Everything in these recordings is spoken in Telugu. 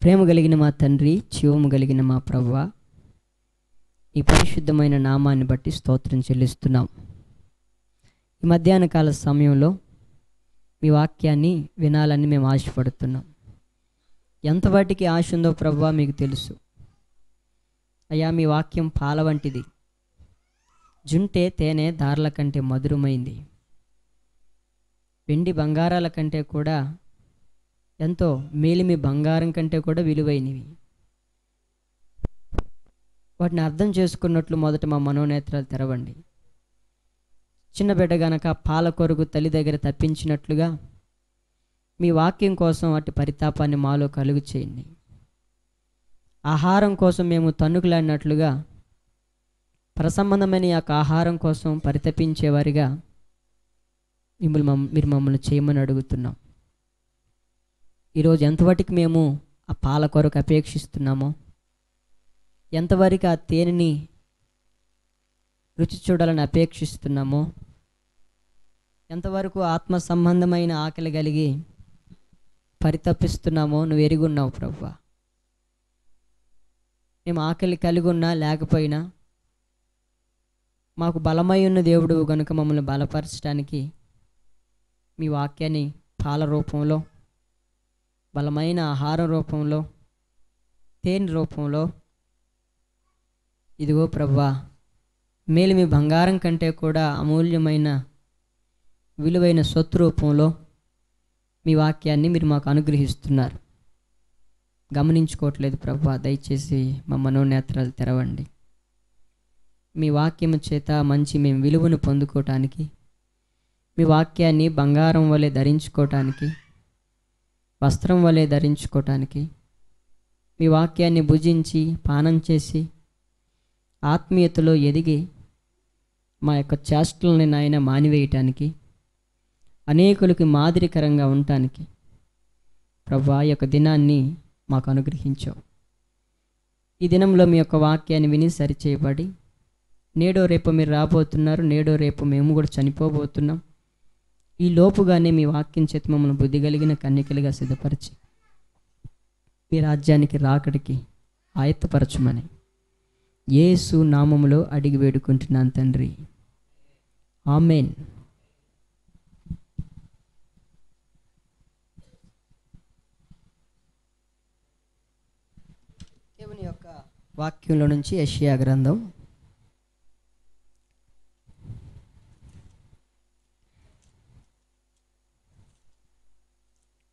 ప్రేమ కలిగిన మా తండ్రి, జీవము కలిగిన మా ప్రభువా, ఈ పరిశుద్ధమైన నామాన్ని బట్టి స్తోత్రం చెల్లిస్తున్నాం. ఈ మధ్యాహ్న కాల సమయంలో మీ వాక్యాన్ని వినాలని మేము ఆశపడుతున్నాం. ఎంతవాటికి ఆశ ఉందో ప్రభువా మీకు తెలుసు. అయ్యా, మీ వాక్యం పాల వంటిది, జుంటే తేనె దారుల కంటే మధురమైంది, వెండి బంగారాల కంటే కూడా ఎంతో మేలిమి బంగారం కంటే కూడా విలువైనవి. వాటిని అర్థం చేసుకున్నట్లు మొదట మా మనోనేత్రాలు తెరవండి. చిన్న బిడ్డ గనక పాల కొరకు తల్లి దగ్గర తప్పించినట్లుగా మీ వాక్యం కోసం వాటి పరితాపాన్ని మాలో కలుగు చేయండి. ఆహారం కోసం మేము తన్నుకులాడినట్లుగా పరసంబంధమైన యొక్క ఆహారం కోసం పరితపించేవారిగా మీరు మమ్మల్ని చేయమని అడుగుతున్నాం. ఈరోజు ఎంతవరకు మేము ఆ పాల కొరకు అపేక్షిస్తున్నామో, ఎంతవరకు ఆ తేనెని రుచి చూడాలని అపేక్షిస్తున్నామో, ఎంతవరకు ఆత్మ సంబంధమైన ఆకలి కలిగి పరితపిస్తున్నామో నువ్వు ఎరుగున్నావు ప్రభువా. మేము ఆకలి కలిగి ఉన్నా లేకపోయినా మాకు బలమై ఉన్న దేవుడు కనుక మమ్మల్ని బలపరచడానికి మీ వాక్యాన్ని పాల రూపంలో, బలమైన ఆహారం రూపంలో, తేనె రూపంలో, ఇదిగో ప్రభువా, మేలు మీ బంగారం కంటే కూడా అమూల్యమైన విలువైన సొత్తు రూపంలో మీ వాక్యాన్ని మీరు మాకు అనుగ్రహిస్తున్నారు. గమనించుకోవట్లేదు ప్రభువా, దయచేసి మా మనోనేత్రాలు తెరవండి. మీ వాక్యము చేత మంచి మేము విలువను పొందుకోవటానికి, మీ వాక్యాన్ని బంగారం వలె ధరించుకోవటానికి, వస్త్రం వలె ధరించుకోవటానికి, మీ వాక్యాన్ని భుజించి పానం చేసి ఆత్మీయతలో ఎదిగి మా యొక్క చేష్టలని నాయన మానివేయటానికి, అనేకులకి మాదిరికరంగా ఉండటానికి ప్రభువా ఈ యొక్క దినాన్ని మాకు అనుగ్రహించావు. ఈ దినంలో మీ యొక్క వాక్యాన్ని విని సరిచేయబడి, నేడో రేపు మీరు రాబోతున్నారు, నేడో రేపు మేము కూడా చనిపోబోతున్నాం. ఈ లోపుగానే మీ వాక్యం చేత మమ్మల్ని బుద్ధి కలిగిన కన్యకలుగా సిద్ధపరిచి మీ రాజ్యానికి రాకడికి ఆయత్తపరచుమని యేసు నామములో అడిగి వేడుకుంటున్నాను తండ్రి, ఆమేన్. దేవుని యొక్క వాక్యంలో నుంచి యెషయా గ్రంథం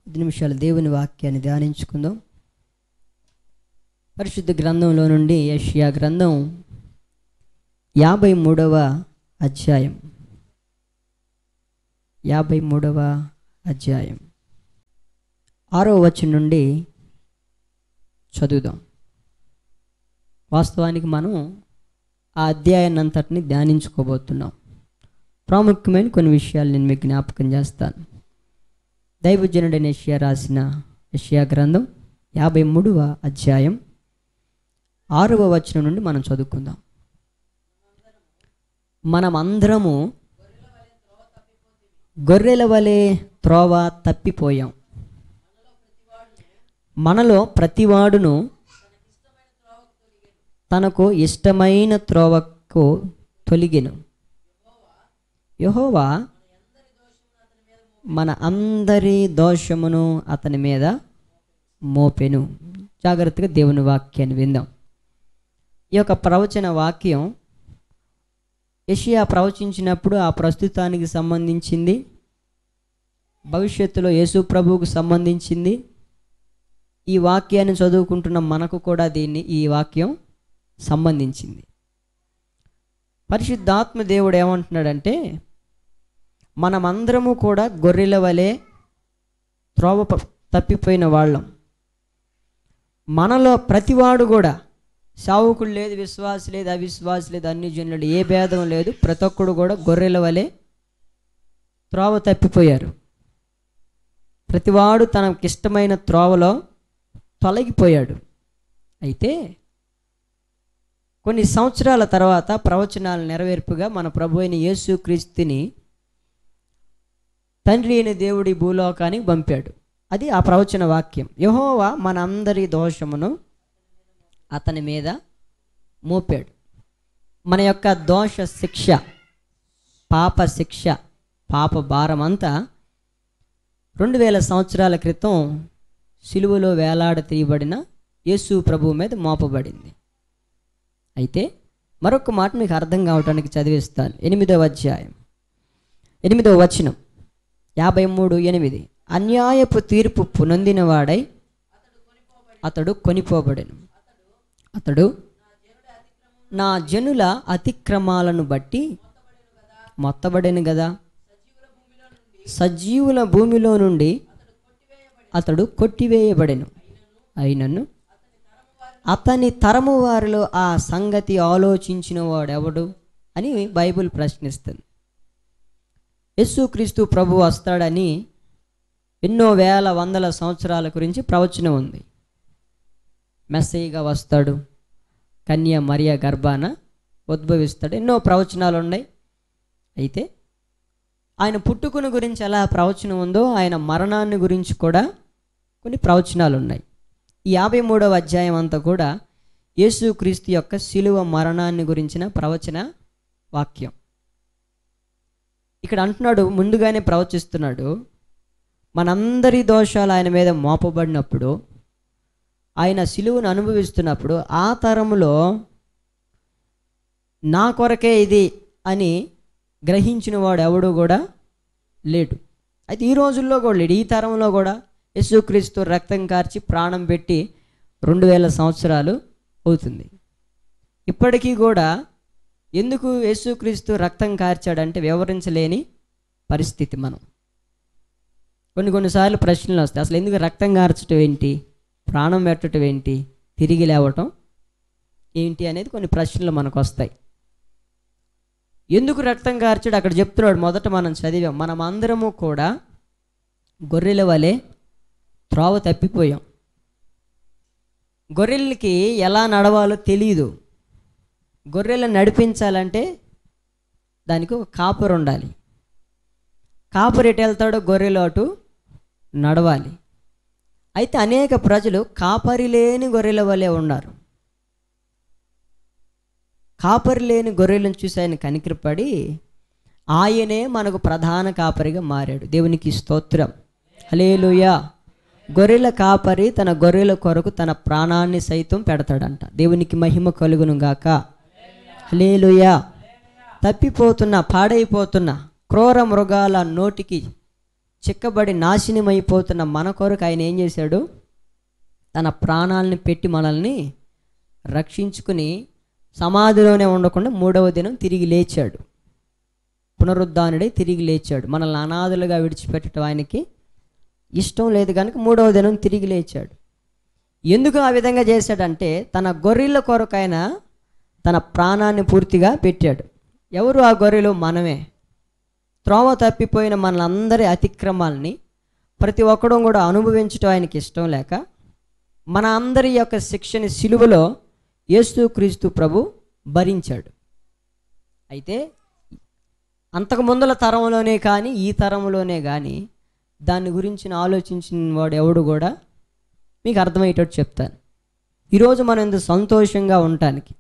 10 నిమిషాలు దేవుని వాక్యాన్ని ధ్యానించుకుందాం. పరిశుద్ధ గ్రంథంలో నుండి యెషయా గ్రంథం 53వ అధ్యాయం 6వ వచనం నుండి చదువుదాం. వాస్తవానికి మనం ఆ అధ్యాయాన్ని అంతటిని ధ్యానించుకోబోతున్నాం. ప్రాముఖ్యమైన కొన్ని విషయాలు నేను మీకు జ్ఞాపకం చేస్తాను. దైవజనుడైన యెషయా రాసిన యెషయా గ్రంథం 53వ అధ్యాయం 6వ వచనం నుండి మనం చదువుకుందాం. మనమందరము గొర్రెల వలె త్రోవ తప్పిపోయాం, మనలో ప్రతివాడును తనకు ఇష్టమైన త్రోవకు తొలిగెను. యెహోవా మన అందరి దోషమును అతని మీద మోపెను. జాగ్రత్తగా దేవుని వాక్యాన్ని విందాం. ఈ యొక్క ప్రవచన వాక్యం యెషయా ప్రవచించినప్పుడు ఆ ప్రస్తుతానికి సంబంధించింది, భవిష్యత్తులో యేసు ప్రభువుకు సంబంధించింది. ఈ వాక్యాన్ని చదువుకుంటున్న మనకు కూడా ఈ వాక్యం సంబంధించింది. పరిశుద్ధాత్మ దేవుడు ఏమంటున్నాడంటే, మనమందరము కూడా గొర్రెల వలె త్రోవ తప్పిపోయిన వాళ్ళం. మనలో ప్రతివాడు కూడా, సావుకుడు లేదు, విశ్వాసి లేదు, అవిశ్వాసి లేదు, అన్ని జనులు ఏ భేదం లేదు, ప్రతి ఒక్కడు కూడా గొర్రెల వలె త్రోవ తప్పిపోయారు. ప్రతివాడు తనకిష్టమైన త్రోవలో తొలగిపోయాడు. అయితే కొన్ని సంవత్సరాల తర్వాత ప్రవచనాల నెరవేర్పుగా మన ప్రభు అయిన యేసుక్రీస్తుని తండ్రి అయిన దేవుడి భూలోకానికి పంపాడు. అది ఆ ప్రవచన వాక్యం. యెహోవా మనందరి దోషమును అతని మీద మోపాడు. మన యొక్క దోష శిక్ష, పాప శిక్ష, పాప భారం అంతా 2000 సంవత్సరాల క్రితం సిలువలో వేలాడ తీయబడిన యేసు ప్రభువు మీద మోపబడింది. అయితే మరొక మాట మీకు అర్థం కావడానికి చదివిస్తాను. 8వ అధ్యాయం 8వ వచనం, 53:8. అన్యాయపు తీర్పు పొందిన వాడై అతడు కొనిపోబడెను. అతడు నా జనుల అతిక్రమాలను బట్టి మొత్తబడెను కదా. సజీవుల భూమిలో నుండి అతడు కొట్టివేయబడెను. అయినను అతని తరము వారిలో ఆ సంగతి ఆలోచించిన వాడెవడు అని బైబిల్ ప్రశ్నిస్తుంది. యేసుక్రీస్తు ప్రభు వస్తాడని ఎన్నో వేల వందల సంవత్సరాల గురించి ప్రవచనం ఉంది. మెస్సీగా వస్తాడు, కన్య మరియ గర్భాన ఉద్భవిస్తాడు, ఎన్నో ప్రవచనాలు ఉన్నాయి. అయితే ఆయన పుట్టుకుని గురించి ఎలా ప్రవచనం ఉందో ఆయన మరణాన్ని గురించి కూడా కొన్ని ప్రవచనాలు ఉన్నాయి. ఈ 53వ అధ్యాయం అంతా కూడా యేసుక్రీస్తు యొక్క శిలువ మరణాన్ని గురించిన ప్రవచన వాక్యం. ఇక్కడ అంటున్నాడు, ముందుగానే ప్రవచిస్తున్నాడు, మనందరి దోషాలు ఆయన మీద మోపబడినప్పుడు, ఆయన శిలువను అనుభవిస్తున్నప్పుడు ఆ తరములో నా కొరకే ఇది అని గ్రహించిన వాడు ఎవడు కూడా లేడు. అయితే ఈ రోజుల్లో కూడా లేడు. ఈ తరంలో కూడా యేసుక్రీస్తు రక్తం కార్చి ప్రాణం పెట్టి 2000 సంవత్సరాలు అవుతుంది. ఇప్పటికీ కూడా ఎందుకు యేసుక్రీస్తు రక్తం కార్చాడంటే వివరించలేని పరిస్థితి. మనం కొన్నిసార్లు ప్రశ్నలు వస్తాయి, అసలు ఎందుకు రక్తం కార్చడం ఏంటి, ప్రాణం పెట్టడం ఏంటి, తిరిగి లేవటం ఏంటి అనేది కొన్ని ప్రశ్నలు మనకు వస్తాయి. ఎందుకు రక్తం కార్చాడు అక్కడ చెప్తున్నాడు. మొదట మనం చదివాం, మనం అందరము కూడా గొర్రెల వలె త్రోవ తప్పిపోయాం. గొర్రెలకి ఎలా నడవాలో తెలియదు. గొర్రెలను నడిపించాలంటే దానికి ఒక కాపరి ఉండాలి. కాపరి ఎటు వెళ్తాడో గొర్రెలు అటు నడవాలి. అయితే అనేక ప్రజలు కాపరి లేని గొర్రెల వలె ఉన్నారు. కాపరి లేని గొర్రెలను చూసి ఆయన కనికరపడి ఆయనే మనకు ప్రధాన కాపరిగా మారాడు. దేవునికి స్తోత్రం, హల్లెలూయా. గొర్రెల కాపరి తన గొర్రెల కొరకు తన ప్రాణాన్ని సైతం పెడతాడంట. దేవునికి మహిమ కలుగును గాక, హల్లెలూయా. తప్పిపోతున్న, పాడైపోతున్న, క్రూర మృగాల నోటికి చిక్కబడి నాశనమైపోతున్న మన కొరకు ఆయన ఏం చేశాడు, తన ప్రాణాలని పెట్టి మనల్ని రక్షించుకుని సమాధిలోనే ఉండకుండా 3వ దినం తిరిగి లేచాడు. పునరుద్ధానుడై తిరిగి లేచాడు. మనల్ని అనాథలుగా విడిచిపెట్టడం ఆయనకి ఇష్టం లేదు కనుక 3వ దినం తిరిగి లేచాడు. ఎందుకు ఆ విధంగా చేశాడంటే తన గొర్రెల కొరకు ఆయన తన ప్రాణాన్ని పూర్తిగా పెట్టాడు. ఎవరు ఆ గొర్రెలు? మనమే. త్రోవ తప్పిపోయిన మనందరి అతిక్రమాలని ప్రతి ఒక్కడూ కూడా అనుభవించడం ఆయనకి ఇష్టం లేక మన అందరి యొక్క శిక్షని సిలువలో యేసుక్రీస్తు ప్రభు భరించాడు. అయితే అంతకు ముందల తరంలోనే కానీ ఈ తరంలోనే కానీ దాని గురించి ఆలోచించిన వాడు ఎవడు కూడా మీకు అర్థమయ్యేటట్టు చెప్తాను. ఈరోజు మనం ఇంత సంతోషంగా ఉండటానికి,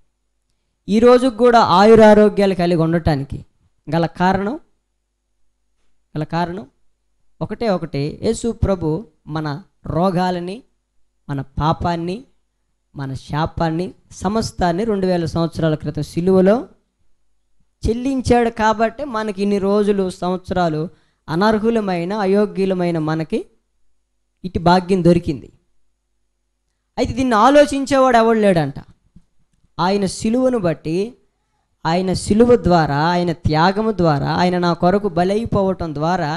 ఈరోజుకు కూడా ఆయురారోగ్యాలు కలిగి ఉండటానికి గల కారణం ఒకటే. యేసు ప్రభు మన రోగాలని, మన పాపాన్ని, మన శాపాన్ని, సమస్తాన్ని 2000 సంవత్సరాల క్రితం సిలువలో చెల్లించాడు. కాబట్టి మనకి ఇన్ని రోజులు, సంవత్సరాలు అనర్హులమైన, అయోగ్యులమైన మనకి ఇటు భాగ్యం దొరికింది. అయితే దీన్ని ఆలోచించేవాడు ఎవడు లేడంట. ఆయన సిలువను బట్టి, ఆయన సిలువ ద్వారా, ఆయన త్యాగము ద్వారా, ఆయన నా కొరకు బలైపోవటం ద్వారా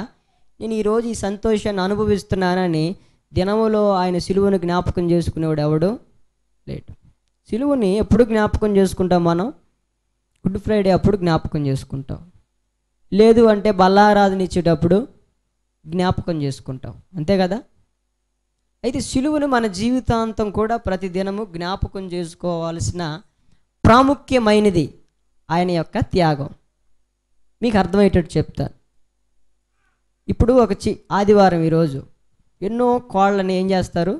నేను ఈరోజు ఈ సంతోషాన్ని అనుభవిస్తున్నానని దినములో ఆయన సిలువను జ్ఞాపకం చేసుకునేవాడు ఎవడు లేడు. సిలువని ఎప్పుడు జ్ఞాపకం చేసుకుంటాం మనం? గుడ్ ఫ్రైడే అప్పుడు జ్ఞాపకం చేసుకుంటాం. లేదు అంటే బల్లారాధన ఇచ్చేటప్పుడు జ్ఞాపకం చేసుకుంటాం, అంతే కదా. అయితే సిలువను మన జీవితాంతం కూడా ప్రతి దినము జ్ఞాపకం చేసుకోవాల్సిన ప్రాముఖ్యమైనది ఆయన యొక్క త్యాగం. మీకు అర్థమయ్యేటట్టు చెప్తాను. ఇప్పుడు ఒక ఆదివారం, ఎన్నో కోళ్ళని ఏం చేస్తారు,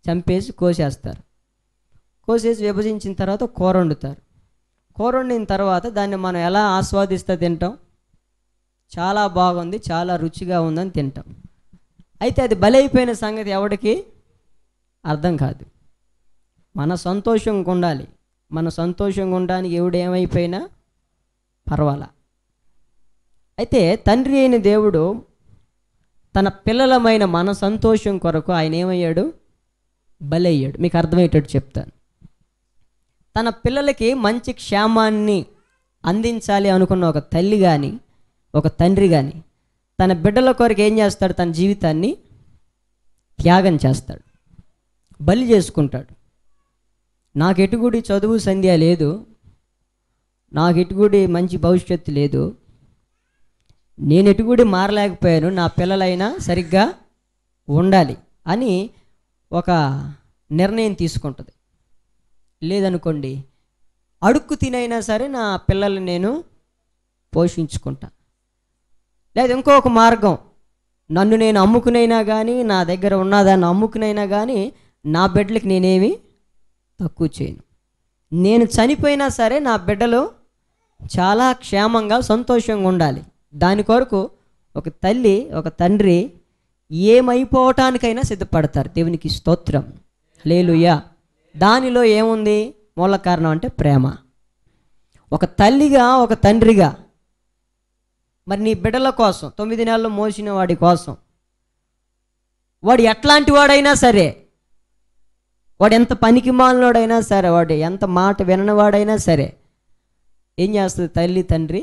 చంపేసి కోసేస్తారు. కోసేసి విభజించిన తర్వాత కూర వండుతారు. కూర వండిన తర్వాత దాన్ని మనం ఎలా ఆస్వాదిస్తూ తింటాం, చాలా బాగుంది, చాలా రుచిగా ఉందని తింటాం. అయితే అది బలైపోయిన సంగతి ఎవడికి అర్థం కాదు. మన సంతోషంగా ఉండాలి. మన సంతోషంగా ఉండడానికి ఎవడేమైపోయినా పర్వాలా. అయితే తండ్రి అయిన దేవుడు తన పిల్లలమైన మన సంతోషం కొరకు ఆయన ఏమయ్యాడు, బలయ్యాడు. మీకు అర్థమయ్యేటట్టు చెప్తాను. తన పిల్లలకి మంచి క్షేమాన్ని అందించాలి అనుకున్న ఒక తల్లి కానీ ఒక తండ్రి కానీ తన బిడ్డల కొరకు ఏం చేస్తాడు, తన జీవితాన్ని త్యాగం చేస్తాడు, బలి చేసుకుంటాడు. నాకు ఎటుగుడి చదువు సంధ్య లేదు, నాకు ఎటుగుడి మంచి భవిష్యత్తు లేదు, నేను ఎటుగుడి మారలేకపోయాను, నా పిల్లలైనా సరిగ్గా ఉండాలి అని ఒక నిర్ణయం తీసుకుంటుంది. లేదనుకోండి, అడుక్కు తినైనా సరే నా పిల్లల్ని నేను పోషించుకుంటా. లేదా ఇంకొక మార్గం, నన్ను నేను అమ్ముకునైనా కానీ, నా దగ్గర ఉన్నదాన్ని అమ్ముకునైనా కానీ నా బిడ్డలకి నేనేమి తక్కువ చేయను. నేను చనిపోయినా సరే నా బిడ్డలు చాలా క్షేమంగా సంతోషంగా ఉండాలి. దాని కొరకు ఒక తల్లి ఒక తండ్రి ఏమైపోవటానికైనా సిద్ధపడతారు. దేవునికి స్తోత్రం, హల్లెలూయా. దానిలో ఏముంది మూల కారణం అంటే ప్రేమ. ఒక తల్లిగా ఒక తండ్రిగా మరి నీ బిడ్డల కోసం 9 నెలలు మోసిన వాడి కోసం, వాడు ఎట్లాంటి వాడైనా సరే, వాడు ఎంత పనికి మాలినోడైనా సరే, వాడు ఎంత మాట విననివాడైనా సరే, ఏం చేస్తుంది తల్లి తండ్రి,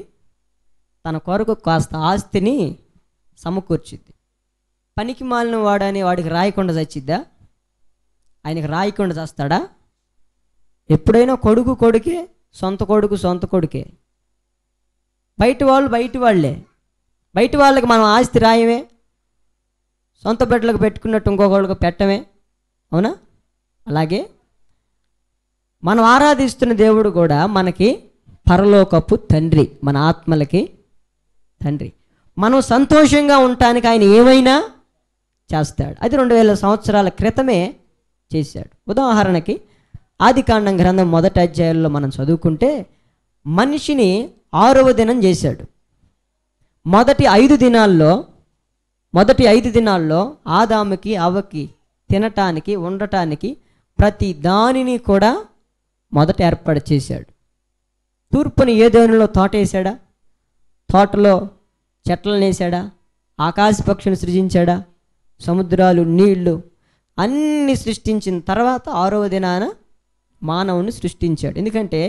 తన కొరకు కాస్త ఆస్తిని సమకూర్చిద్ది. పనికి మాలిన వాడని వాడికి రాయకుండా చచ్చిద్దా? ఆయనకి రాయకుండా చేస్తాడా? ఎప్పుడైనా కొడుకు కొడుకే, సొంత కొడుకు సొంత కొడుకే. బయట వాళ్ళు బయట వాళ్ళే. బయట వాళ్ళకి మనం ఆస్తి రాయమే, సొంత బిడ్డలకు పెట్టుకున్నట్టు ఇంకొకళ్ళకి పెట్టమే, అవునా? అలాగే మనం ఆరాధిస్తున్న దేవుడు కూడా మనకి పరలోకపు తండ్రి, మన ఆత్మలకి తండ్రి. మనం సంతోషంగా ఉండటానికి ఆయన ఏమైనా చేస్తాడు. అది 2000 సంవత్సరాల క్రితమే చేశాడు. ఉదాహరణకి ఆదికాండం గ్రంథం 1వ అధ్యాయంలో మనం చదువుకుంటే మనిషిని 6వ దినం చేశాడు. మొదటి 5 దినాల్లో ఆదాముకి అవ్వకి తినటానికి ఉండటానికి ప్రతి దానిని కూడా మొదట ఏర్పాటు చేశాడు. తూర్పుని ఏదోనులో తోట వేసాడా? తోటలో చెట్లను వేసాడా? ఆకాశ పక్షులను సృజించాడా? సముద్రాలు, నీళ్లు అన్నీ సృష్టించిన తర్వాత 6వ దినాన మానవుని సృష్టించాడు. ఎందుకంటే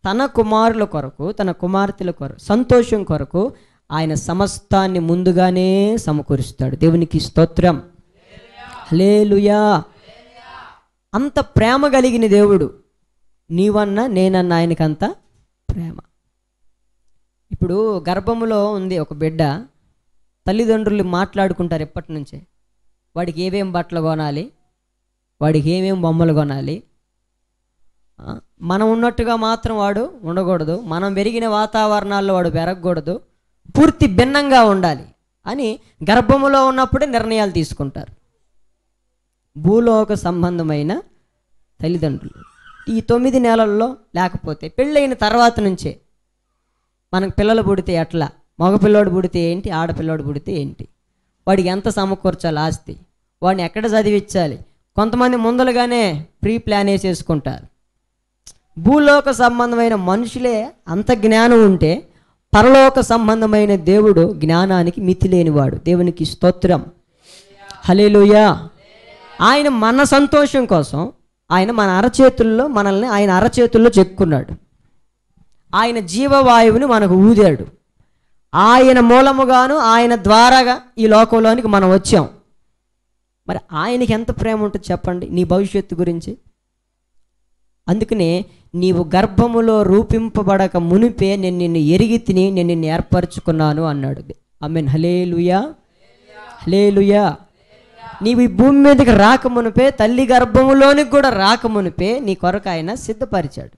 తన కుమారుల కొరకు, తన కుమార్తెల కొరకు, సంతోషం కొరకు ఆయన సమస్తాన్ని ముందుగానే సమకూరుస్తాడు. దేవునికి స్తోత్రం, హల్లెలూయా. అంత ప్రేమ కలిగిన దేవుడు. నీవన్నా నేనన్నా ఆయనకంత ప్రేమ. ఇప్పుడు గర్భములో ఉంది ఒక బిడ్డ, తల్లిదండ్రులు మాట్లాడుకుంటారు ఎప్పటి నుంచే, వాడికి ఏమేం బట్టలు కొనాలి, వాడికి ఏమేం బొమ్మలు కొనాలి, మనం ఉన్నట్టుగా మాత్రం వాడు ఉండకూడదు, మనం పెరిగిన వాతావరణాల్లో వాడు పెరగకూడదు, పూర్తి భిన్నంగా ఉండాలి అని గర్భములో ఉన్నప్పుడే నిర్ణయాలు తీసుకుంటారు భూలోక సంబంధమైన తల్లిదండ్రులు. ఈ 9 నెలల్లో లేకపోతే పెళ్ళైన తర్వాత నుంచే మనకు పిల్లలు పుడితే ఎట్లా, మగపిల్లోడు పుడితే ఏంటి, ఆడపిల్లోడు పుడితే ఏంటి, వాడికి ఎంత సమకూర్చాలి ఆస్తి, వాడిని ఎక్కడ చదివించాలి, కొంతమంది ముందలుగానే ప్రీ ప్లాన్ వేసేసుకుంటారు. భూలోక సంబంధమైన మనుషులే అంత జ్ఞానం ఉంటే పరలోక సంబంధమైన దేవుడు జ్ఞానానికి మితి లేనివాడు. దేవునికి స్తోత్రం, హల్లెలూయా. ఆయన మన సంతోషం కోసం ఆయన మన అరచేతుల్లో మనల్ని ఆయన అరచేతుల్లో చెక్కున్నాడు. ఆయన జీవవాయువుని మనకు ఊదాడు. ఆయన మూలముగాను ఆయన ద్వారాగా ఈ లోకంలోనికి మనం వచ్చాం. మరి ఆయనకి ఎంత ప్రేమ ఉంటుంది చెప్పండి నీ భవిష్యత్తు గురించి. అందుకనే నీవు గర్భములో రూపింపబడక మునిపే నేను నిన్ను ఎరిగి తిని నేను నిన్ను ఏర్పరచుకున్నాను అన్నాడు. ఆమేన్, హల్లెలూయా, హల్లెలూయా. నీవు ఈ భూమి మీదకి రాకమునిపే, తల్లి గర్భములోనికి కూడా రాకమునిపే నీ కొరకు ఆయన సిద్ధపరిచాడు.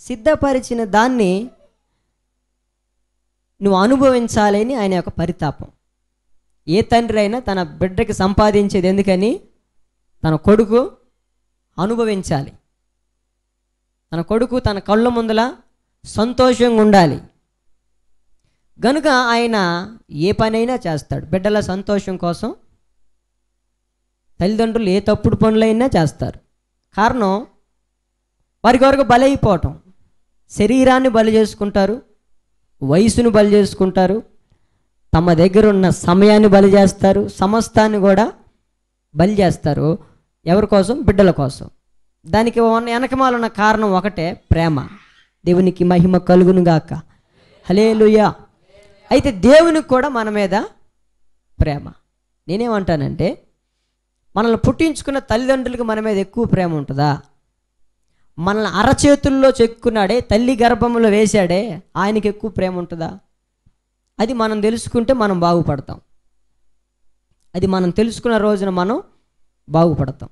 సిద్ధపరిచిన దాన్ని నువ్వు అనుభవించాలని ఆయన యొక్క పరితాపం. ఏ తండ్రి అయినా తన బిడ్డకి సంపాదించేది ఎందుకని? తన కొడుకు అనుభవించాలి, తన కొడుకు తన కళ్ళ ముందల సంతోషంగా ఉండాలి. గనుక ఆయన ఏ పనైనా చేస్తాడు బిడ్డల సంతోషం కోసం. తల్లిదండ్రులు ఏ తప్పుడు పనులైనా చేస్తారు. కారణం వారికి వరకు బలైపోవటం. శరీరాన్ని బలి చేసుకుంటారు, వయసును బలి చేసుకుంటారు, తమ దగ్గర ఉన్న సమయాన్ని బలి చేస్తారు, సమస్తాన్ని కూడా బలి చేస్తారు. ఎవరి కోసం? బిడ్డల కోసం. దానికి వెనకమాల ఉన్న కారణం ఒకటే, ప్రేమ. దేవునికి మహిమ కలుగును గాక. హల్లెలూయా. అయితే దేవునికి కూడా మన మీద ప్రేమ. నేనేమంటానంటే, మనల్ని పుట్టించుకున్న తల్లిదండ్రులకి మన మీద ఎక్కువ ప్రేమ ఉంటుందా? మనల్ని అరచేతుల్లో చెక్కున్నాడే, తల్లి గర్భంలో వేశాడే, ఆయనకి ఎక్కువ ప్రేమ ఉంటుందా? అది మనం తెలుసుకుంటే మనం బాగుపడతాం. అది మనం తెలుసుకున్న రోజున మనం బాగుపడతాం.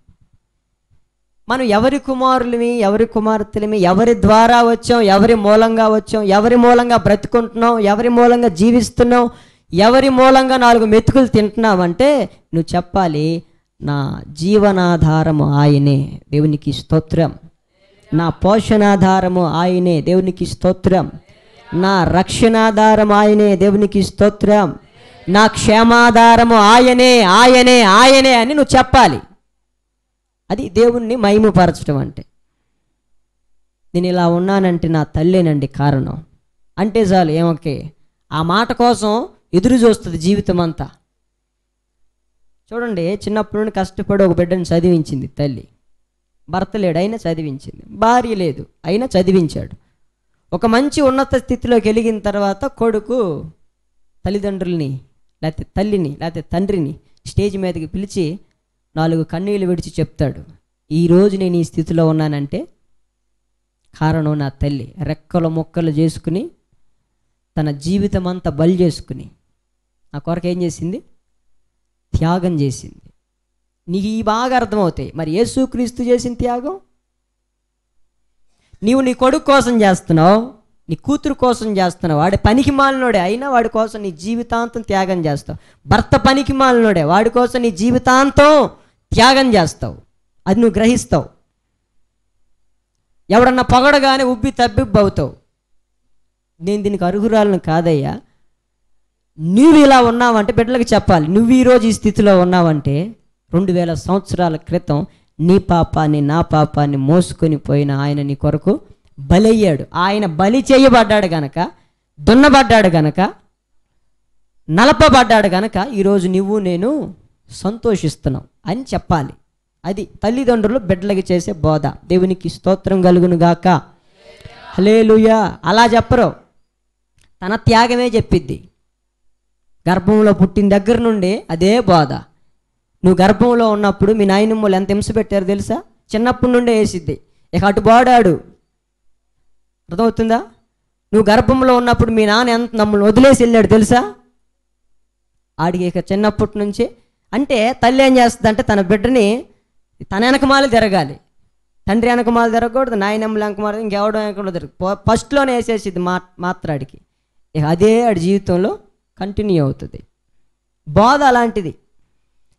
మనం ఎవరి కుమారులమి, ఎవరి కుమార్తెలమి, ఎవరి ద్వారా వచ్చాం, ఎవరి మూలంగా వచ్చాం, ఎవరి మూలంగా బ్రతుకుంటున్నాం, ఎవరి మూలంగా జీవిస్తున్నాం, ఎవరి మూలంగా 4 మెతుకులు తింటున్నామంటే నువ్వు చెప్పాలి, నా జీవనాధారము ఆయనే, దేవునికి స్తోత్రం. నా పోషణాధారము ఆయనే, దేవునికి స్తోత్రం. నా రక్షణాధారం ఆయనే, దేవునికి స్తోత్రం. నా క్షేమాధారము ఆయనే, ఆయనే, ఆయనే అని నువ్వు చెప్పాలి. అది దేవుణ్ణి మహిమపరచడం అంటే. నేను ఇలా ఉన్నానంటే నా తల్లేనండి కారణం అంటే చాలు. ఏమొకే ఆ మాట కోసం ఎదురు చూస్తుంది జీవితం అంతా. చూడండి, చిన్నప్పటి నుండి కష్టపడి ఒక బిడ్డను చదివించింది తల్లి. భర్త లేడు అయినా చదివించింది, భార్య లేదు అయినా చదివించాడు. ఒక మంచి ఉన్నత స్థితిలోకి వెలిగిన తర్వాత కొడుకు తల్లిదండ్రుల్ని లేకపోతే తల్లిని లేకపోతే తండ్రిని స్టేజ్ మీదకి పిలిచి 4 కన్నీళ్ళు విడిచి చెప్తాడు, ఈరోజు నేను ఈ స్థితిలో ఉన్నానంటే కారణం నా తల్లి. రెక్కలు మొక్కలు చేసుకుని తన జీవితం అంతా బలి చేసుకుని నా కొరకు ఏం చేసింది? త్యాగం చేసింది. నీకు ఈ బాగా అర్థమవుతాయి. మరి యేసుక్రీస్తు చేసిన త్యాగం నీవు నీ కొడుకు కోసం చేస్తున్నావు, నీ కూతురు కోసం చేస్తున్నావు. వాడి పనికి మాలినోడే అయినా వాడి కోసం నీ జీవితాంతం త్యాగం చేస్తావు. భర్త పనికి మాలినోడే, వాడి కోసం నీ జీవితాంతం త్యాగం చేస్తావు. అది నువ్వు గ్రహిస్తావు. ఎవడన్నా పొగడగానే ఉబ్బి తబ్బిబ్బు అవుతావు. నేను దీనికి అర్హురాలను కాదయ్యా, నువ్వు ఇలా ఉన్నావంటే బిడ్డలకు చెప్పాలి, నువ్వు ఈరోజు ఈ స్థితిలో ఉన్నావంటే 2000 సంవత్సరాల క్రితం నీ పాపాన్ని నా పాపాన్ని మోసుకొని పోయిన ఆయన నీ కొరకు బలయ్యాడు. ఆయన బలి చేయబడ్డాడు గనక, దున్నబడ్డాడు గనక, నలపబడ్డాడు గనక ఈరోజు నువ్వు నేను సంతోషిస్తున్నావు అని చెప్పాలి. అది తల్లిదండ్రులు బిడ్డలకి చేసే బోధ. దేవునికి స్తోత్రం కలుగును గాక. హల్లెలూయా. అలా చెప్పరు, తన త్యాగమే చెప్పిద్ది. గర్భంలో పుట్టిన దగ్గర నుండి అదే బోధ. నువ్వు గర్భంలో ఉన్నప్పుడు మీ నాయనమ్మలు ఎంత హింస పెట్టారు తెలుసా? చిన్నప్పటి నుండే వేసిద్ది. ఇక అటు బాడాడు, అర్థమవుతుందా? నువ్వు గర్భంలో ఉన్నప్పుడు మీ నాన్న ఎంత నమ్మల్ని వదిలేసి వెళ్ళాడు తెలుసా? ఆడికి ఇక చిన్నప్పటి నుంచి. అంటే తల్లి ఏం చేస్తుంది అంటే తన బిడ్డని తన వెనకమాల తిరగాలి. తండ్రి వెనకమాల తిరగకూడదు, నాయనమ్మల వెనకమాల, ఇంకెవడో వెనకూడదు తిరగ. ఫస్ట్లోనే వేసేసిద్ది మాత్రాడికి. ఇక అదే ఆడి జీవితంలో కంటిన్యూ అవుతుంది. బోధ అలాంటిది.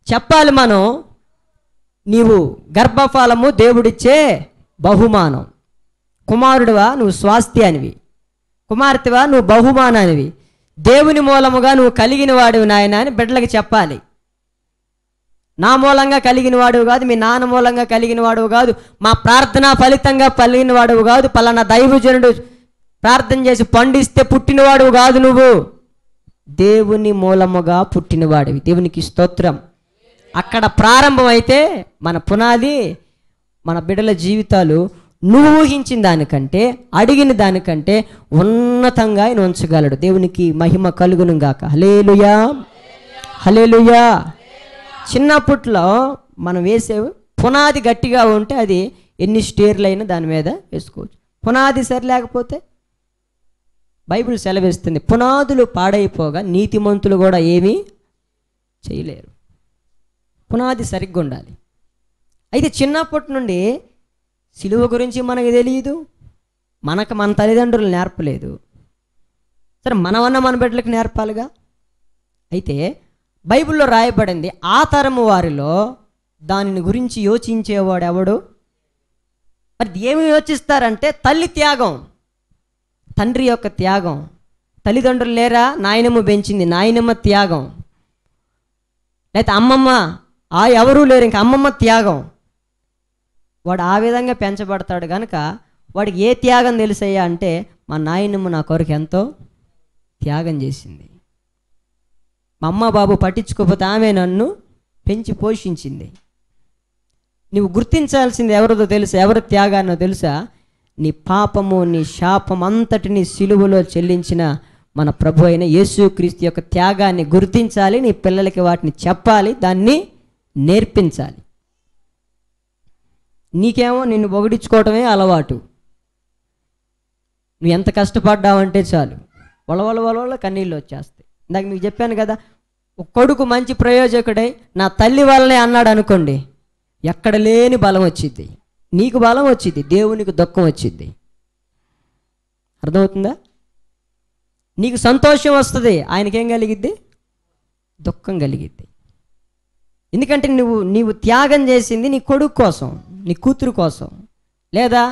చెప్పాలి మనం, నీవు గర్భఫలము దేవుడిచ్చే బహుమానం. కుమారుడివా నువ్వు స్వాస్థ్యానివి, కుమార్తెవా నువ్వు బహుమానానివి, దేవుని మూలముగా నువ్వు కలిగిన వాడివి నాయన అని బిడ్డలకి చెప్పాలి. నా మూలంగా కలిగిన వాడువు కాదు, మీ నాన్న మూలంగా కలిగిన వాడువు కాదు, మా ప్రార్థన ఫలితంగా కలిగిన వాడువు కాదు, పలానా దైవజనుడు ప్రార్థన చేసి పండిస్తే పుట్టినవాడువు కాదు, నువ్వు దేవుని మూలముగా పుట్టినవాడివి. దేవునికి స్తోత్రం. అక్కడ ప్రారంభం అయితే మన పునాది, మన బిడ్డల జీవితాలు నువ్వు ఊహించిన దానికంటే, అడిగిన దానికంటే ఉన్నతంగా ఆయన ఉంచగలడు. దేవునికి మహిమ కలుగును గాక. హల్లెలూయా, హల్లెలూయా. చిన్నప్పట్లో మనం వేసే పునాది గట్టిగా ఉంటే అది ఎన్ని స్టేర్లైనా దాని మీద వేసుకోవచ్చు. పునాది సరిలేకపోతే బైబిల్ సెలవిస్తుంది, పునాదులు పాడైపోగా నీతిమంతులు కూడా ఏమీ చేయలేరు. పునాది సరిగ్గా ఉండాలి. అయితే చిన్నప్పటి నుండి సిలువ గురించి మనకు తెలియదు, మన తల్లిదండ్రులు నేర్పలేదు. సరే మనమన్నా మన బిడ్డలకు నేర్పాలిగా. అయితే బైబిల్లో రాయబడింది. ఆ తరము వారిలో దానిని గురించి యోచించేవాడు ఎవడు? మరి ఏమి యోచిస్తారంటే తల్లి త్యాగం, తండ్రి యొక్క త్యాగం. తల్లిదండ్రులు లేరా, నాయనమ్మ పెంచింది, నాయనమ్మ త్యాగం. లేకపోతే అమ్మమ్మ, ఎవరూ లేరు, ఇంక అమ్మమ్మ త్యాగం. వాడు ఆ విధంగా పెంచబడతాడు కనుక వాడికి ఏ త్యాగం తెలుసయ్యా అంటే, మా నాయనమ్మ నా కొరకు ఎంతో త్యాగం చేసింది, మా అమ్మ బాబు పట్టించుకోకపోతే ఆమె నన్ను పెంచి పోషించింది. నువ్వు గుర్తించాల్సింది ఎవరిదో తెలుసా? ఎవరి త్యాగాన్నో తెలుసా? నీ పాపము, నీ శాపం అంతటిని సిలువలో చెల్లించిన మన ప్రభు అయిన యేసుక్రీస్తు యొక్క త్యాగాన్ని గుర్తించాలి. నీ పిల్లలకి వాటిని చెప్పాలి, దాన్ని నేర్పించాలి. నీకేమో నిన్ను పొగిడించుకోవటమే అలవాటు. నువ్వు ఎంత కష్టపడ్డావంటే చాలు, వలవల కన్నీళ్ళు వచ్చేస్తాయి. ఇందాక మీకు చెప్పాను కదా, ఒక కొడుకు మంచి ప్రయోజకుడై నా తల్లి వల్లనే అన్నాడు అనుకోండి, ఎక్కడ లేని బలం వచ్చింది, నీకు బలం వచ్చింది, దేవునికి దుఃఖం వచ్చింది. అర్థమవుతుందా? నీకు సంతోషం వస్తుంది, ఆయనకేం కలిగిద్ది? దుఃఖం కలిగిద్ది. ఎందుకంటే నీవు త్యాగం చేసింది నీ కొడుకు కోసం, నీ కూతురు కోసం, లేదా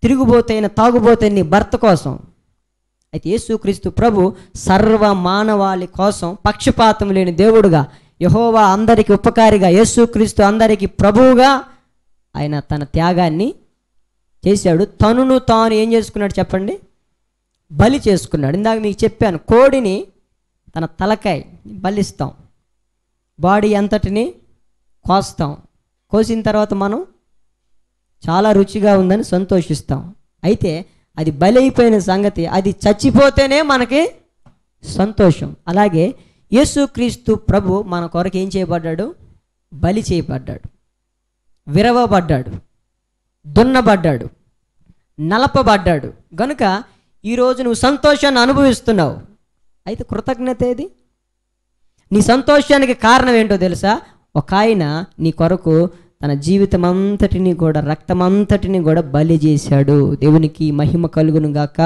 తిరుగుబోతైన తాగుబోతైన నీ భర్త కోసం. అయితే యేసుక్రీస్తు ప్రభు సర్వ మానవాళి కోసం పక్షపాతం లేని దేవుడుగా, యెహోవా అందరికి ఉపకారిగా, యేసుక్రీస్తు అందరికి ప్రభువుగా ఆయన తన త్యాగాన్ని చేశాడు. తనును తాను ఏం చేసుకున్నాడు చెప్పండి? బలి చేసుకున్నాడు. ఇందాక మీకు చెప్పాను, కోడిని తన తలకాయ బలిస్తాం, బాడీ అంతటిని కోస్తాం, కోసిన తర్వాత మనం చాలా రుచిగా ఉందని సంతోషిస్తాం. అయితే అది బలి అయిపోయిన సంగతి, అది చచ్చిపోతేనే మనకి సంతోషం. అలాగే యేసుక్రీస్తు ప్రభు మన కొరకు ఏం చేయబడ్డాడు? బలి చేయబడ్డాడు, విరవబడ్డాడు, దున్నబడ్డాడు, నలపబడ్డాడు. గనుక ఈరోజు నువ్వు సంతోషాన్ని అనుభవిస్తున్నావు. అయితే కృతజ్ఞత ఏది? నీ సంతోషానికి కారణం ఏంటో తెలుసా? ఒక ఆయన నీ కొరకు తన జీవితం అంతటిని కూడా, రక్తమంతటిని కూడా బలి చేశాడు. దేవునికి మహిమ కలుగును గాక.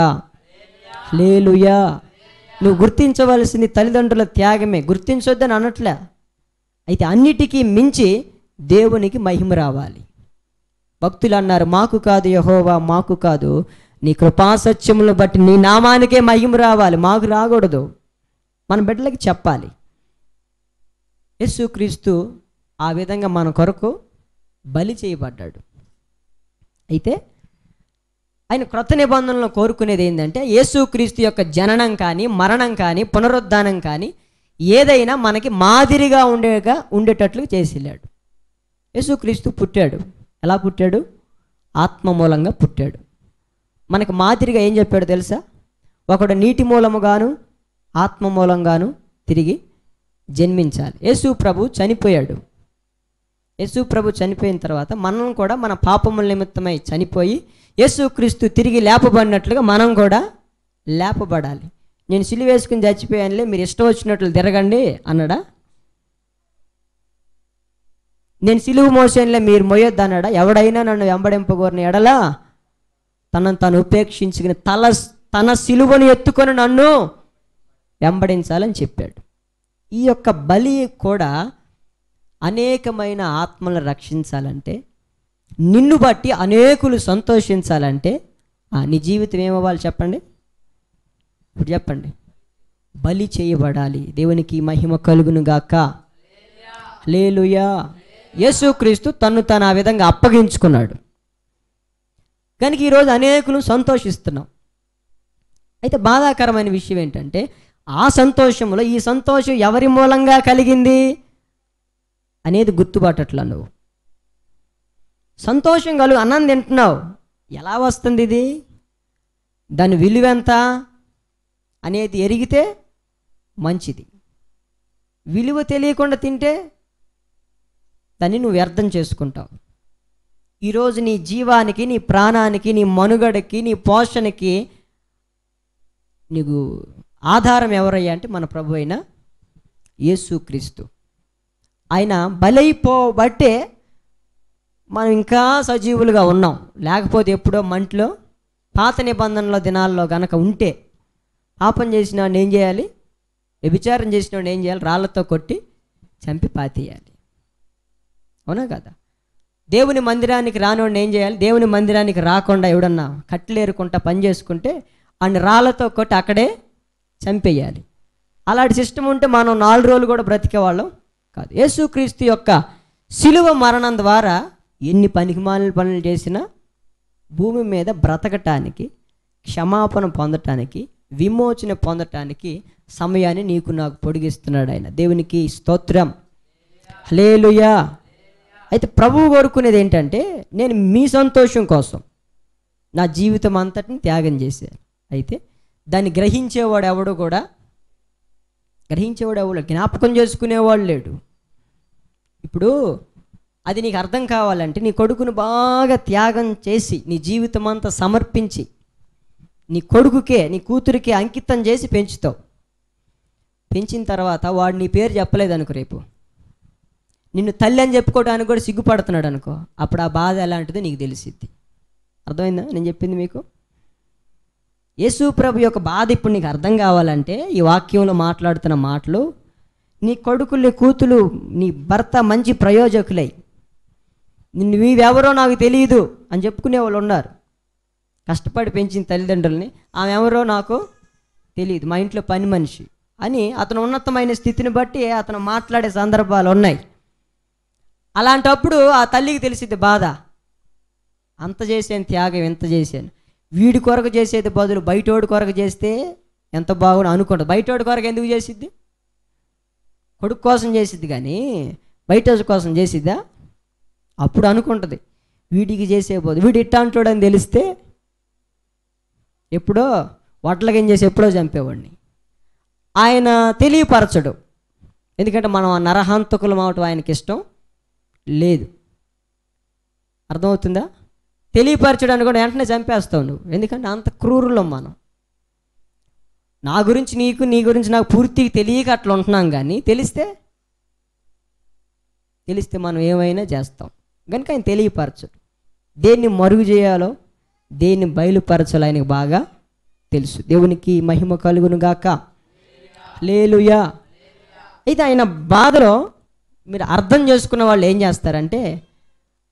హల్లెలూయా. నువ్వు గుర్తించవలసింది తల్లిదండ్రుల త్యాగమే, గుర్తించొద్దని అనట్లే. అయితే అన్నిటికీ మించి దేవునికి మహిమ రావాలి. భక్తులు అన్నారు, మాకు కాదు యెహోవా, మాకు కాదు, నీ కృపాసత్యములను బట్టి నీ నామానికే మహిమ రావాలి, మాకు రాకూడదు. మన బిడ్డలకి చెప్పాలి. యేసుక్రీస్తు ఆ విధంగా మన కొరకు బలి చేయబడ్డాడు. అయితే ఆయన క్రొత్త నిబంధనలో కోరుకునేది ఏంటంటే, యేసుక్రీస్తు యొక్క జననం కానీ, మరణం కానీ, పునరుద్ధానం కానీ ఏదైనా మనకి మాదిరిగా ఉండేటట్లు చేసిల్లాడు. యేసుక్రీస్తు పుట్టాడు. ఎలా పుట్టాడు? ఆత్మ మూలంగా పుట్టాడు. మనకు మాదిరిగా ఏం చెప్పాడు తెలుసా? ఒకడు నీటి మూలముగాను ఆత్మ మూలంగాను తిరిగి జన్మించాలి. యేసు ప్రభు చనిపోయాడు. యేసు ప్రభు చనిపోయిన తర్వాత మనం కూడా మన పాపముల నిమిత్తమై చనిపోయి యేసుక్రీస్తు తిరిగి లేపబడినట్లుగా మనం కూడా లేపబడాలి. నేను సిలువ వేసుకుని చచ్చిపోయానులే, మీరు ఇష్టం వచ్చినట్లు తిరగండి అన్నాడా? నేను సిలువ మోసేనులే, మీరు మోయొద్దు అన్నాడా? ఎవడైనా నన్ను వెంబడింపగోరిన ఎడలా తనను తాను ఉపేక్షించుకుని తన సిలువను ఎత్తుకొని నన్ను వెంబడించాలని చెప్పాడు. ఈ యొక్క బలి కూడా అనేకమైన ఆత్మలను రక్షించాలంటే, నిన్ను బట్టి అనేకులు సంతోషించాలంటే నీ జీవితం ఏమవ్వాలి చెప్పండి? ఇప్పుడు చెప్పండి. బలి చేయబడాలి. దేవునికి మహిమ కలుగును గాక. హల్లెలూయా. యేసుక్రీస్తు తను ఆ విధంగా అప్పగించుకున్నాడు కనుక ఈరోజు అనేకులు సంతోషిస్తున్నాం. అయితే బాధాకరమైన విషయం ఏంటంటే, ఆ సంతోషంలో ఈ సంతోషం ఎవరి మూలంగా కలిగింది అనేది గుర్తుపట్టట్లా. నువ్వు సంతోషం కలుగు, అన్నం తింటున్నావు, ఎలా వస్తుంది ఇది, దాని విలువెంత అనేది ఎరిగితే మంచిది. విలువ తెలియకుండా తింటే దాన్ని నువ్వు వ్యర్థం చేసుకుంటావు. ఈరోజు నీ జీవానికి, నీ ప్రాణానికి, నీ మనుగడకి, నీ పోషణకి నీకు ఆధారం ఎవరయ్యా అంటే మన ప్రభు అయిన యేసుక్రీస్తు. ఆయన బలైపోబట్టే మనం ఇంకా సజీవులుగా ఉన్నాం. లేకపోతే ఎప్పుడో మంటలో పాత నిబంధనల దినాల్లో గనక ఉంటే పాపం చేసిన వాడిని ఏం చేయాలి? వ్యభిచారం చేసిన వాడిని ఏం చేయాలి? రాళ్లతో కొట్టి చంపి పాతేయాలి. అవునా కదా? దేవుని మందిరానికి రానివాడిని ఏం చేయాలి? దేవుని మందిరానికి రాకుండా ఎవడన్నా కట్టెలేరుకుంటా పని చేసుకుంటే అన్ని రాళ్ళతో కొట్టి అక్కడే చంపేయాలి. అలాంటి సిస్టమ్ ఉంటే మనం 4 రోజులు కూడా బ్రతికేవాళ్ళం కాదు. యేసుక్రీస్తు యొక్క శిలువ మరణం ద్వారా ఎన్ని పనికిమాలిన పనులు చేసినా భూమి మీద బ్రతకటానికి, క్షమాపణ పొందటానికి, విమోచన పొందటానికి సమయాన్ని నీకు నాకు పొడిగిస్తున్నాడు ఆయన. దేవునికి స్తోత్రం, హల్లెలూయా. అయితే ప్రభువు కోరుకునేది ఏంటంటే, నేను మీ సంతోషం కోసం నా జీవితం అంతటిని త్యాగం చేశాను. అయితే దాన్ని గ్రహించేవాడు ఎవడు జ్ఞాపకం చేసుకునేవాడు లేడు. ఇప్పుడు అది నీకు అర్థం కావాలంటే నీ కొడుకును బాగా త్యాగం చేసి, నీ జీవితం అంతా సమర్పించి, నీ కొడుకుకే నీ కూతురికే అంకితం చేసి పెంచుతావు. పెంచిన తర్వాత వాడు నీ పేరు చెప్పలేదు అనుకో, రేపు నిన్ను తల్లి అని చెప్పుకోవడానికి కూడా సిగ్గుపడుతున్నాడు అనుకో, అప్పుడు ఆ బాధ ఎలాంటిదో నీకు తెలిసిద్ది. అర్థమైందా నేను చెప్పింది మీకు? యేసు ప్రభు యొక్క బాధ ఇప్పుడు నీకు అర్థం కావాలంటే ఈ వాక్యంలో మాట్లాడుతున్న మాటలు, నీ కొడుకులు, నీ కూతులు, నీ భర్త మంచి ప్రయోజకులై నీవెవరో నాకు తెలియదు అని చెప్పుకునే వాళ్ళు ఉన్నారు. కష్టపడి పెంచిన తల్లిదండ్రులని ఆమె ఎవరో నాకు తెలియదు, మా ఇంట్లో పని మనిషి అని అతను ఉన్నతమైన స్థితిని బట్టి అతను మాట్లాడే సందర్భాలు ఉన్నాయి. అలాంటప్పుడు ఆ తల్లికి తెలిసిద్ది బాధ. అంత చేసాను త్యాగం, ఎంత చేశాను, వీడి కొరకు చేసేది బదులు బయటోడి కొరకు చేస్తే ఎంత బాగుండు అనుకుంటుంది. బయటోడి కొరకు ఎందుకు చేసిద్ది? కొడుకు కోసం చేసిద్ది కానీ బయట కోసం చేసిద్దా? అప్పుడు అనుకుంటుంది వీడికి చేసే బదులు వీడు ఇట్టాంటోడని తెలిస్తే ఎప్పుడో వడ్లకేం చేసి ఎప్పుడో చంపేవాడిని. ఆయన తెలియపరచడు, ఎందుకంటే మనం ఆ నరహంతకులం అవటం ఆయనకి ఇష్టం లేదు. అర్థమవుతుందా? తెలియపరచడానికి కూడా వెంటనే చంపేస్తావు నువ్వు, ఎందుకంటే అంత క్రూరులం మనం. నా గురించి నీకు, నీ గురించి నాకు పూర్తిగా తెలియక అట్లా ఉంటున్నాం. కానీ తెలిస్తే మనం ఏమైనా చేస్తాం. కనుక ఆయన తెలియపరచడు. దేన్ని మరుగు చేయాలో, దేన్ని బయలుపరచాలో ఆయనకు బాగా తెలుసు. దేవునికి మహిమ కలుగును గాక, హల్లెలూయా. అయితే ఆయన బాధలో మీరు అర్థం చేసుకున్న వాళ్ళు ఏం చేస్తారంటే,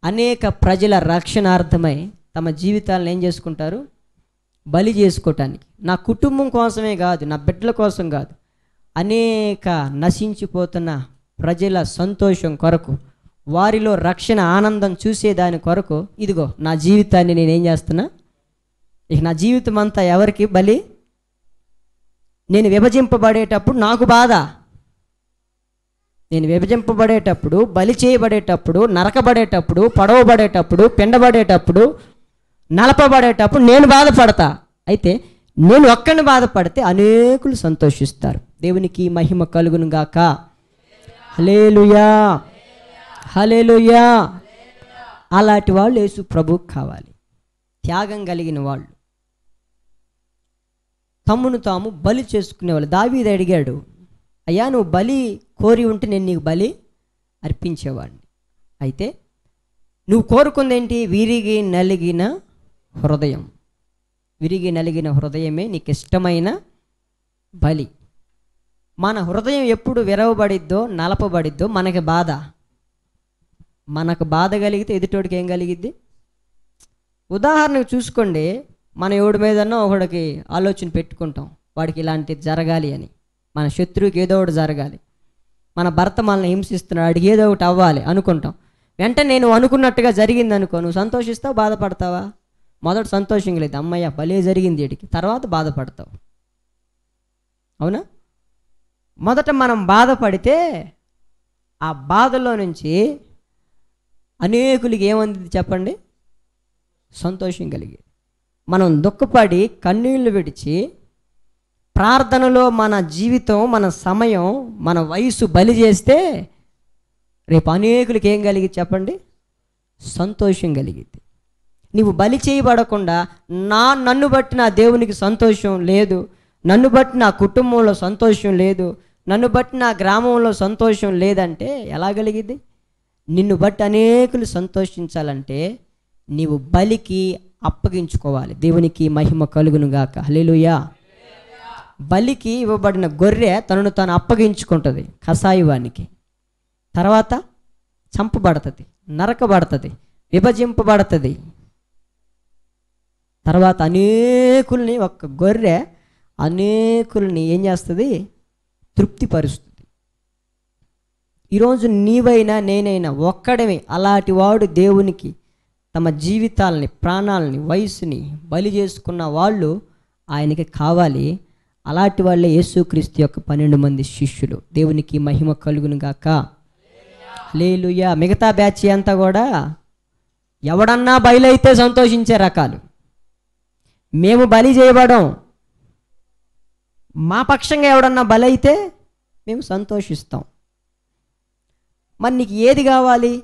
అనేక ప్రజల రక్షణార్థమై తమ జీవితాలను ఏం చేసుకుంటారు? బలి చేసుకోవటానికి. నా కుటుంబం కోసమే కాదు, నా బిడ్డల కోసం కాదు, అనేక నశించిపోతున్న ప్రజల సంతోషం కొరకు, వారిలో రక్షణ ఆనందం చూసేదాని కొరకు, ఇదిగో నా జీవితాన్ని నేనేం చేస్తున్నా, ఇక నా జీవితం అంతా ఎవరికి బలి? నేను విభజింపబడేటప్పుడు నాకు బాధ, నేను విభజింపబడేటప్పుడు, బలి చేయబడేటప్పుడు, నరకబడేటప్పుడు, పడవబడేటప్పుడు, పిండబడేటప్పుడు, నలపబడేటప్పుడు నేను బాధపడతా. అయితే నేను ఒక్కడిని బాధపడితే అనేకులు సంతోషిస్తారు. దేవునికి మహిమ కలుగును గాక, హల్లెలూయా, హల్లెలూయా. అలాంటి వాళ్ళు యేసు ప్రభువుకు కావాలి. త్యాగం కలిగిన వాళ్ళు, తమ్మును తాము బలి చేసుకునేవాళ్ళు. దావీదు అడిగాడు, అయ్యా నువ్వు బలి కోరి ఉంటే నేను నీకు బలి అర్పించేవాడిని. అయితే నువ్వు కోరుకుందేంటి? విరిగి నలిగిన హృదయం. విరిగి నలిగిన హృదయమే నీకు ఇష్టమైన బలి. మన హృదయం ఎప్పుడు విరవబడిద్దో, నలపబడిద్దో మనకి బాధ. మనకు బాధ కలిగితే ఎదుటోడికి ఏం కలిగిద్ది? ఉదాహరణకు చూసుకోండి, మన ఎవడి మీదన్నా ఒకడికి ఆలోచన పెట్టుకుంటాం, వాడికి ఇలాంటిది జరగాలి అని. మన శత్రువుకి ఏదో ఒకటి జరగాలి, మన భర్త మనల్ని హింసిస్తున్నాడు, వాడికి ఏదో ఒకటి అవ్వాలి అనుకుంటాం. వెంటనే నేను అనుకున్నట్టుగా జరిగింది అనుకో, నువ్వు సంతోషిస్తావు, బాధపడతావా? మొదట సంతోషం లేదు, అమ్మయ్య భలే జరిగింది వీడికి, తర్వాత బాధపడతావు. అవునా? మొదట మనం బాధపడితే ఆ బాధలో నుంచి అనేకులకి ఏమంది చెప్పండి? సంతోషం కలిగి. మనం దుఃఖపడి కన్నీళ్లు విడిచి ప్రార్థనలో మన జీవితం, మన సమయం, మన వయసు బలి చేస్తే రేపు అనేకులకి ఏం కలిగి చెప్పండి? సంతోషం కలిగింది. నీవు బలి చేయబడకుండా నన్ను బట్టి నా దేవునికి సంతోషం లేదు, నన్ను బట్టి నా కుటుంబంలో సంతోషం లేదు, నన్ను బట్టి నా గ్రామంలో సంతోషం లేదంటే ఎలా కలిగింది? నిన్ను బట్టి అనేకులు సంతోషించాలంటే నీవు బలికి అప్పగించుకోవాలి. దేవునికి మహిమ కలుగును గాక, హల్లెలూయా. బలికి ఇవ్వబడిన గొర్రె తనను తాను అప్పగించుకుంటుంది కసాయివానికి. తర్వాత చంపబడుతుంది, నరకబడుతుంది, విభజింపబడుతుంది. తర్వాత అనేకుల్ని, ఒక్క గొర్రె అనేకుల్ని ఏం చేస్తుంది? తృప్తిపరుస్తుంది. ఈరోజు నీవైనా నేనైనా ఒక్కడమే అలాంటి వాడు దేవునికి తమ జీవితాలని, ప్రాణాలని, వయసుని బలి చేసుకున్న వాళ్ళు ఆయనకి కావాలి. అలాంటి వాళ్ళే యేసుక్రీస్తు యొక్క 12 మంది శిష్యులు. దేవునికి మహిమ కలుగును గాక. హల్లెలూయా. మిగతా బ్యాచ్ అంతా కూడా ఎవడన్నా బయలైతే సంతోషించే రకాలు. మేము బలి చేయబడం, మా పక్షంగా ఎవడన్నా బలైతే మేము సంతోషిస్తాం. మరి నీకు ఏది కావాలి?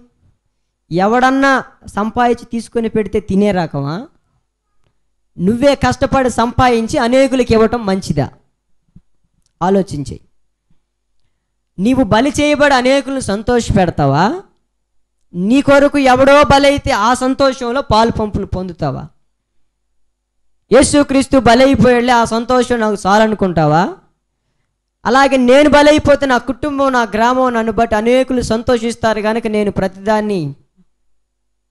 ఎవడన్నా సంపాదించి తీసుకొని పెడితే తినే రకమా? నువ్వే కష్టపడి సంపాదించి అనేకులకి ఇవ్వటం మంచిదా? ఆలోచించి. నీవు బలి చేయబడి అనేకులను సంతోష పెడతావా? నీ కొరకు ఎవడో బలైతే ఆ సంతోషంలో పాలు పంపులు పొందుతావా? యేసుక్రీస్తు బలైపోయాడులే, ఆ సంతోషం నాకు చాలనుకుంటావా? అలాగే నేను బలైపోతే నా కుటుంబం, నా గ్రామం నన్ను బట్టి అనేకులు సంతోషిస్తారు కనుక నేను ప్రతిదాన్ని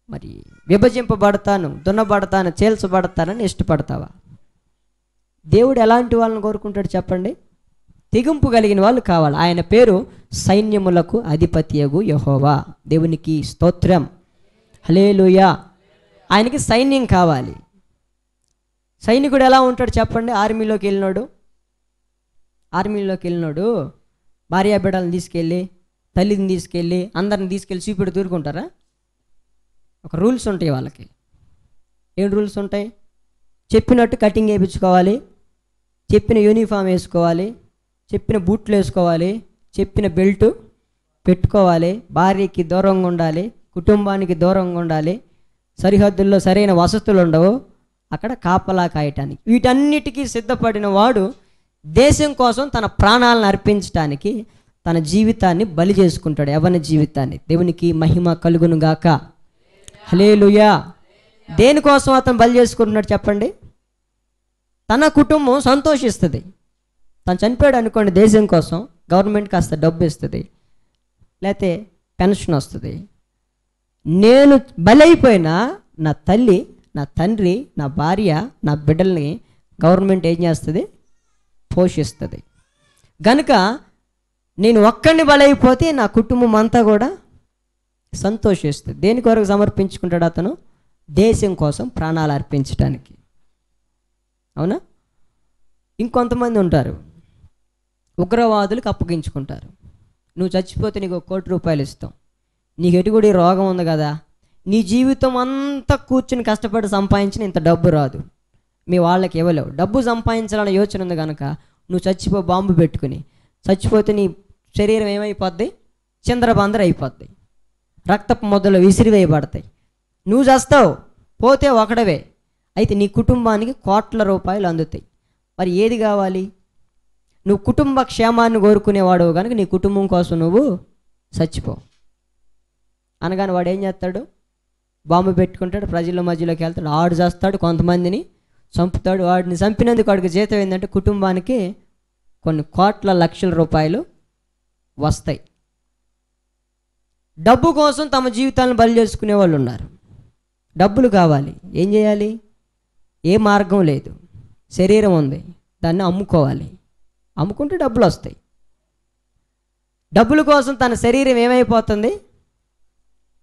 మరి విభజింపబడతాను, దున్నబడతాను, చేల్చబడతానని ఇష్టపడతావా? దేవుడు ఎలాంటి వాళ్ళని కోరుకుంటాడు చెప్పండి? తెగింపు కలిగిన వాళ్ళు కావాలి. ఆయన పేరు సైన్యములకు అధిపతియగు యెహోవా. దేవునికి స్తోత్రం. హల్లెలూయా. ఆయనకి సైన్యం కావాలి. సైనికుడు ఎలా ఉంటాడు చెప్పండి? ఆర్మీలోకి వెళ్ళినాడు భార్యా బిడ్డలను తీసుకెళ్ళి, తల్లిని తీసుకెళ్ళి, అందరిని తీసుకెళ్ళి చూపిడి దూరుకుంటారా? ఒక రూల్స్ ఉంటాయి వాళ్ళకి. ఏం రూల్స్ ఉంటాయి? చెప్పినట్టు కటింగ్ వేయించుకోవాలి, చెప్పిన యూనిఫామ్ వేసుకోవాలి, చెప్పిన బూట్లు వేసుకోవాలి, చెప్పిన బెల్ట్ పెట్టుకోవాలి, భార్యకి దూరంగా ఉండాలి, కుటుంబానికి దూరంగా ఉండాలి, సరిహద్దుల్లో సరైన వసతులు ఉండవు అక్కడ కాపలా కాయటానికి. వీటన్నిటికీ సిద్ధపడిన వాడు దేశం కోసం తన ప్రాణాలను అర్పించడానికి తన జీవితాన్ని బలి చేసుకుంటాడు, యవ్వన జీవితాన్ని. దేవునికి మహిమ కలుగును గాక. హల్లెలూయా. దేనికోసం అతను బలి చేసుకుంటున్నాడు చెప్పండి? తన కుటుంబం సంతోషిస్తుంది. తను చనిపోయాడు అనుకోండి, దేశం కోసం గవర్నమెంట్ కాస్త డబ్బు ఇస్తుంది, లేకపోతే పెన్షన్ వస్తుంది. నేను బలైపోయినా నా తల్లి, నా తండ్రి, నా భార్య, నా బిడ్డల్ని గవర్నమెంట్ ఏం చేస్తుంది? పోషిస్తుంది. గనుక నేను ఒక్కడిని బలైపోతే నా కుటుంబం అంతా కూడా సంతోషిస్తుంది. దేని కొరకు సమర్పించుకుంటాడు అతను? దేశం కోసం ప్రాణాలు అర్పించడానికి. అవునా? ఇంకొంతమంది ఉంటారు, ఉగ్రవాదులకు అప్పగించుకుంటారు. నువ్వు చచ్చిపోతే నీకు ₹1,00,00,000 ఇస్తాం, నీకు ఎటుగుడి రోగం ఉంది కదా, నీ జీవితం అంతా కూర్చుని కష్టపడి సంపాదించిన ఇంత డబ్బు రాదు, మీ వాళ్ళకి ఇవ్వలేవు. డబ్బు సంపాదించాలనే యోచన ఉంది కనుక నువ్వు చచ్చిపో, బాంబు పెట్టుకుని చచ్చిపోతే నీ శరీరం ఏమైపోద్ది? చిందరబందర అయిపోద్ది, రక్తపు మొదలు విసిరివేయబడతాయి, నువ్వు చేస్తావు, పోతే ఒకడవే. అయితే నీ కుటుంబానికి ₹1,00,00,000 అందుతాయి. మరి ఏది కావాలి? నువ్వు కుటుంబ క్షేమాన్ని కోరుకునేవాడు కనుక నీ కుటుంబం కోసం నువ్వు చచ్చిపో అనగానే వాడు ఏం చేస్తాడు? బాంబు పెట్టుకుంటాడు, ప్రజల మధ్యలోకి వెళ్తాడు, ఆడు చేస్తాడు, కొంతమందిని చంపుతాడు. వాడిని చంపినందుకు వాడికి జీతం ఏంటంటే కుటుంబానికి కొన్ని ₹1,00,00,000 వస్తాయి. డబ్బు కోసం తమ జీవితాలను బలి చేసుకునే వాళ్ళు ఉన్నారు. డబ్బులు కావాలి, ఏం చేయాలి? ఏ మార్గం లేదు, శరీరం ఉంది, దాన్ని అమ్ముకోవాలి, అమ్ముకుంటే డబ్బులు వస్తాయి. డబ్బుల కోసం తన శరీరం ఏమైపోతుంది?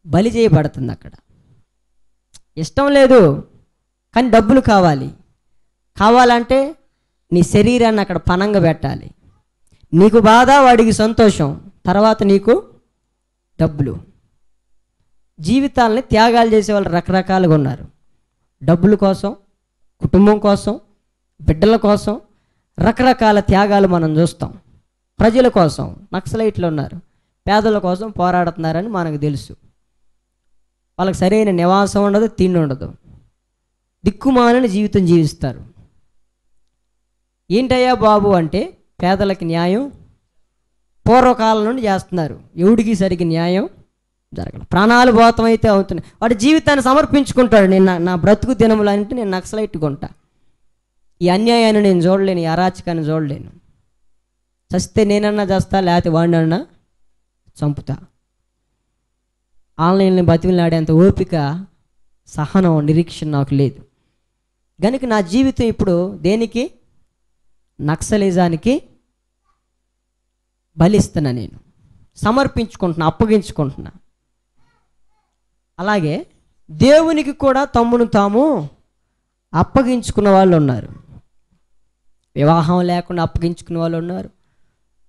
బలి చేయబడుతుంది. అక్కడ ఇష్టం లేదు కానీ డబ్బులు కావాలంటే నీ శరీరాన్ని అక్కడ పణంగా పెట్టాలి. నీకు బాధ, వాడికి సంతోషం, తర్వాత నీకు డబ్బులు. జీవితాలని త్యాగాలు చేసే వాళ్ళు రకరకాలుగా ఉన్నారు. డబ్బుల కోసం, కుటుంబం కోసం, బిడ్డల కోసం రకరకాల త్యాగాలు మనం చూస్తాం. ప్రజల కోసం నక్సలైట్లు ఉన్నారు, పేదల కోసం పోరాడుతున్నారని మనకు తెలుసు. వాళ్ళకి సరైన నివాసం ఉండదు, తిండి ఉండదు, దిక్కుమాలని జీవితం జీవిస్తారు. ఏంటయ్యా బాబు అంటే పేదలకి న్యాయం పూర్వకాలం నుండి చేస్తున్నారు, ఎవడికి సరిగ్గా న్యాయం జరగదు. ప్రాణాలు పోతమైతే అవుతున్నాయి. వాడి జీవితాన్ని సమర్పించుకుంటాడు. నేను నా బ్రతుకు దినములు అంటే నేను నక్సలైట్ కొంటా, ఈ అన్యాయాన్ని నేను చూడలేను, ఈ అరాచకాన్ని చూడలేను, చస్తే నేనన్నా చేస్తా, లేకపోతే వాడినన్నా చంపుతా. ఆన్లైన్లో బతిమలాడేంత ఓపిక, సహనం, నిరీక్షణ నాకు లేదు. కనుక నా జీవితం ఇప్పుడు దేనికి? నక్సలిజానికి బలిస్తున్నా, నేను సమర్పించుకుంటున్నా, అప్పగించుకుంటున్నా. అలాగే దేవునికి కూడా తమ్మును తాము అప్పగించుకున్న వాళ్ళు ఉన్నారు. వివాహం లేకుండా అప్పగించుకున్న వాళ్ళు ఉన్నారు.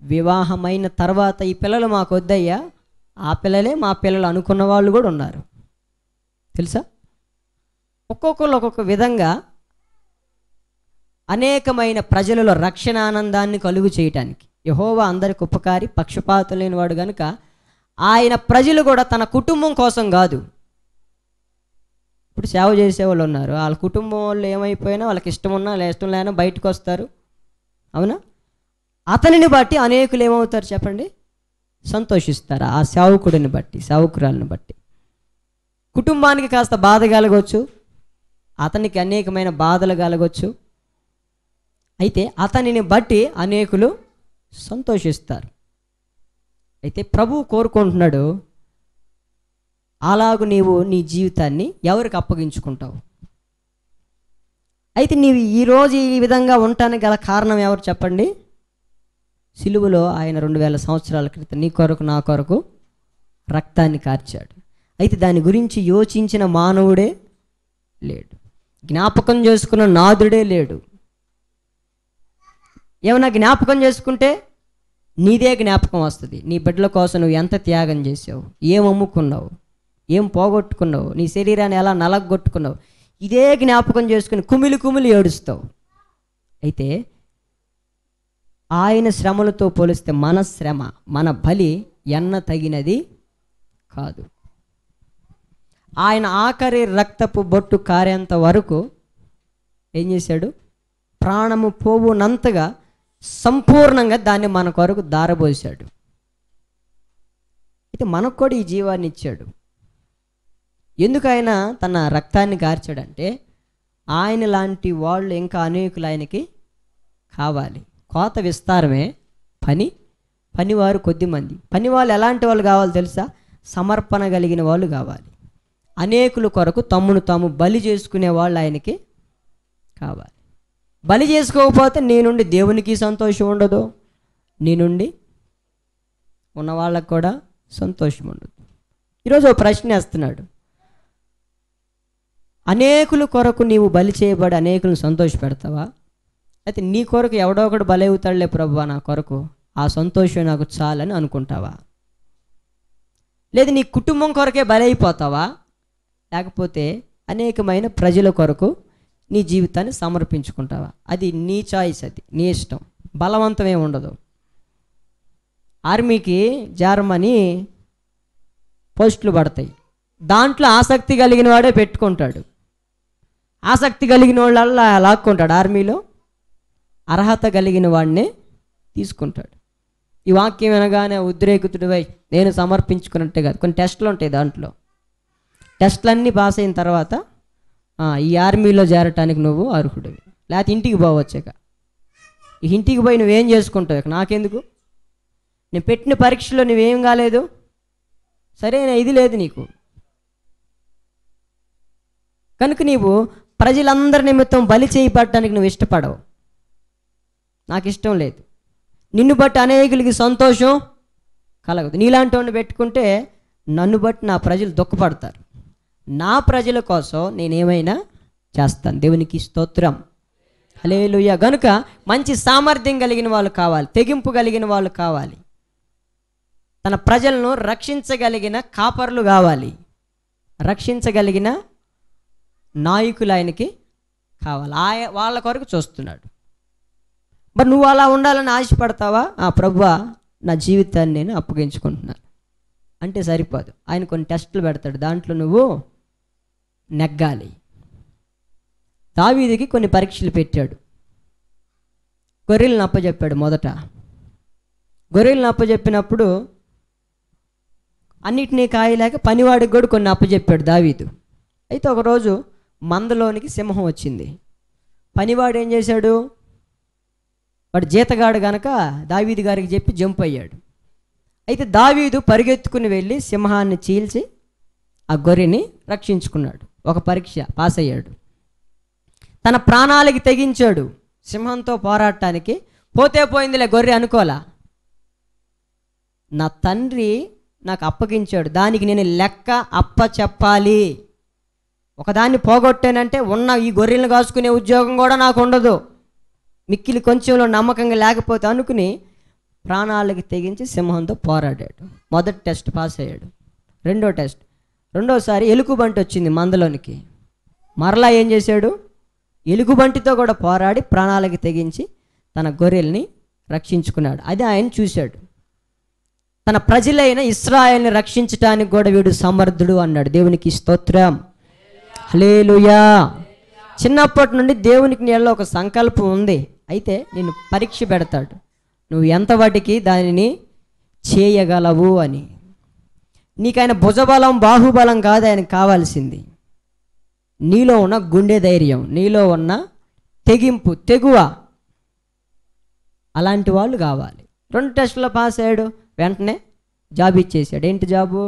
వివాహమైన తర్వాత ఈ పిల్లలు మాకు వద్దయ్యా, ఆ పిల్లలే మా పిల్లలు అనుకున్న వాళ్ళు కూడా ఉన్నారు. తెలుసా? ఒక్కొక్కరు ఒక్కొక్క విధంగా అనేకమైన ప్రజలలో రక్షణ ఆనందాన్ని కలుగు చేయటానికి యెహోవా అందరికి ఉపకారి, పక్షపాతం లేనివాడు కనుక ఆయన ప్రజలు కూడా తన కుటుంబం కోసం కాదు. ఇప్పుడు సేవ చేసేవాళ్ళు ఉన్నారు, వాళ్ళ కుటుంబం వాళ్ళు ఏమైపోయినా వాళ్ళకి ఇష్టం ఉన్నా ఇష్టం లేనా బయటకు వస్తారు. అవునా? అతనిని బట్టి అనేకులు ఏమవుతారు చెప్పండి? సంతోషిస్తారు. ఆ సేవకుడిని బట్టి, సేవకురాలను బట్టి. కుటుంబానికి కాస్త బాధ కలగవచ్చు, అతనికి అనేకమైన బాధలు కలగవచ్చు. అయితే అతనిని బట్టి అనేకులు సంతోషిస్తారు. అయితే ప్రభువు కోరుకుంటున్నాడు, అలాగు నీవు నీ జీవితాన్ని ఎవరికి అప్పగించుకుంటావు? అయితే నీవు ఈరోజు ఈ విధంగా ఉండటానికి గల కారణం ఎవరు చెప్పండి? సిలువలో ఆయన 2000 సంవత్సరాల క్రితం నీ కొరకు నా కొరకు రక్తాన్ని కార్చాడు. అయితే దాని గురించి యోచించిన మానవుడే లేడు, జ్ఞాపకం చేసుకున్న నాదుడే లేడు. ఏమన్నా జ్ఞాపకం చేసుకుంటే నీదే జ్ఞాపకం వస్తుంది. నీ బిడ్డల కోసం నువ్వు ఎంత త్యాగం చేసావు, ఏం అమ్ముకున్నావు, ఏం పోగొట్టుకున్నావు, నీ శరీరాన్ని ఎలా నలగొట్టుకున్నావు, ఇదే జ్ఞాపకం చేసుకుని కుమిలి కుమిలి ఏడుస్తావు. అయితే ఆయన శ్రమలతో పోలిస్తే మన శ్రమ, మన బలి ఎన్న తగినది కాదు. ఆయన ఆఖరి రక్తపు బొట్టు కారేంత వరకు ఏం చేశాడు? ప్రాణము పోవునంతగా సంపూర్ణంగా దాన్ని మన కొరకు దారబోసాడు. అయితే మనకు కూడా ఈ జీవాన్ని ఇచ్చాడు. ఎందుకు ఆయన తన రక్తాన్ని కార్చాడంటే ఆయన లాంటి వాళ్ళు ఇంకా అనేకులు ఆయనకి కావాలి. కోత విస్తారమే, పనివారు కొద్దిమంది. పని వాళ్ళు ఎలాంటి వాళ్ళు కావాలి తెలుసా? సమర్పణ కలిగిన వాళ్ళు కావాలి. అనేకుల కొరకు తమ్మును తాము బలి చేసుకునే వాళ్ళు ఆయనకి కావాలి. బలి చేసుకోకపోతే నీ నుండి దేవునికి సంతోషం ఉండదు, నీ నుండి ఉన్న వాళ్ళకు కూడా సంతోషం ఉండదు. ఈరోజు ఒక ప్రశ్న వేస్తున్నాడు, అనేకుల కొరకు నీవు బలి చేయబడి అనేకులను సంతోష పెడతావా? అయితే నీ కొరకు ఎవడో ఒకడు బలి అవుతాడులే ప్రభువా నా కొరకు, ఆ సంతోషం నాకు చాలని అనుకుంటావా? లేదు నీ కుటుంబం కొరకే బలి అయిపోతావా? లేకపోతే అనేకమైన ప్రజల కొరకు నీ జీవితాన్ని సమర్పించుకుంటావా? అది నీ చాయిస్, అది నీ ఇష్టం, బలవంతమే ఉండదు. ఆర్మీకి జారమని పోస్టులు పడతాయి, దాంట్లో ఆసక్తి కలిగిన వాడే పెట్టుకుంటాడు. ఆసక్తి కలిగిన వాళ్ళ లాక్కుంటాడు. ఆర్మీలో అర్హత కలిగిన వాడినే తీసుకుంటాడు. ఈ వాక్యం వినగానే ఉద్రేకితుడివై నేను సమర్పించుకున్నట్టే కాదు, కొన్ని టెస్టులు ఉంటాయి. దాంట్లో టెస్టులన్నీ పాస్ అయిన తర్వాత ఈ ఆర్మీలో చేరటానికి నువ్వు అర్హుడివి, లేకపోతే ఇంటికి పోవచ్చు. ఇక ఈ ఇంటికి పోయి నువ్వేం చేసుకుంటావు? ఇక నాకెందుకు, నేను పెట్టిన పరీక్షలో నువ్వేం కాలేదు, సరైన ఇది లేదు నీకు, కనుక నీవు ప్రజలందరి నిమిత్తం బలి చేయబడటానికి నువ్వు ఇష్టపడవు. నాకు ఇష్టం లేదు. నిన్ను బట్టి అనేకులకి సంతోషం కలగదు. నీలాంటి వాడిని పెట్టుకుంటే నన్ను బట్టి నా ప్రజలు దుఃఖపడతారు. నా ప్రజల కోసం నేనేమైనా చేస్తాను. దేవునికి స్తోత్రం, హల్లెలూయా. గనుక మంచి సామర్థ్యం కలిగిన వాళ్ళు కావాలి, తెగింపు కలిగిన వాళ్ళు కావాలి, తన ప్రజలను రక్షించగలిగిన కాపర్లు కావాలి, రక్షించగలిగిన నాయకులు ఆయనకి కావాలి. వాళ్ళ కొరకు చూస్తున్నాడు. మరి నువ్వు అలా ఉండాలని ఆశపడతావా? ప్రభువా నా జీవితాన్ని నేను అప్పగించుకుంటున్నాను అంటే సరిపోదు. ఆయన కొన్ని టెస్టులు పెడతాడు, దాంట్లో నువ్వు నెగ్గాలి. దావీదుకి కొన్ని పరీక్షలు పెట్టాడు. గొర్రెలను అప్పచెప్పాడు. మొదట గొర్రెలను అప్పచెప్పినప్పుడు అన్నిటినీ కాయలేక పనివాడికి కూడా కొన్ని అప్పచెప్పాడు దావీదు. అయితే ఒకరోజు మందలోనికి సింహం వచ్చింది. పనివాడు ఏం చేశాడు? వాడు జీతగాడు గనక దావీదు గారికి చెప్పి జంప్ అయ్యాడు. అయితే దావీదు పరిగెత్తుకుని వెళ్ళి సింహాన్ని చీల్చి ఆ గొర్రెని రక్షించుకున్నాడు. ఒక పరీక్ష పాస్ అయ్యాడు. తన ప్రాణాలకి తెగించాడు సింహంతో పోరాడటానికి. పోతే పోయిందిలే గొర్రె అనుకోలా. నా తండ్రి నాకు అప్పగించాడు, దానికి నేను లెక్క చెప్పాలి. ఒకదాన్ని పోగొట్టానంటే ఉన్న ఈ గొర్రెలను కాసుకునే ఉద్యోగం కూడా నాకు ఉండదు, మిక్కిలి కొంచెంలో నమ్మకంగా లేకపోతే అనుకుని ప్రాణాలకి తెగించి సింహంతో పోరాడాడు. మొదటి టెస్ట్ పాస్ అయ్యాడు. రెండోసారి ఎలుగుబంటి వచ్చింది మందలోనికి. మరలా ఏం చేశాడు? ఎలుగుబంటితో కూడా పోరాడి ప్రాణాలకి తెగించి తన గొర్రెల్ని రక్షించుకున్నాడు. అది ఆయన చూశాడు. తన ప్రజలైన ఇశ్రాయేలుని రక్షించడానికి కూడా వీడు సమర్థుడు అన్నాడు. దేవునికి స్తోత్రం, హల్లెలూయా. చిన్నప్పటి నుండి దేవునికి నీలో ఒక సంకల్పం ఉంది. అయితే నిన్ను పరీక్ష పెడతాడు, నువ్వు ఎంతవాటికి దానిని చేయగలవు అని. నీకు ఆయన భుజబలం బాహుబలం కాదు ఆయనకు కావాల్సింది, నీలో ఉన్న గుండె ధైర్యం, నీలో ఉన్న తెగింపు, తెగువ. అలాంటి వాళ్ళు కావాలి. 2 టెస్టుల్లో పాస్ అయ్యాడు, వెంటనే జాబ్ ఇచ్చేసాడు. ఏంటి జాబు?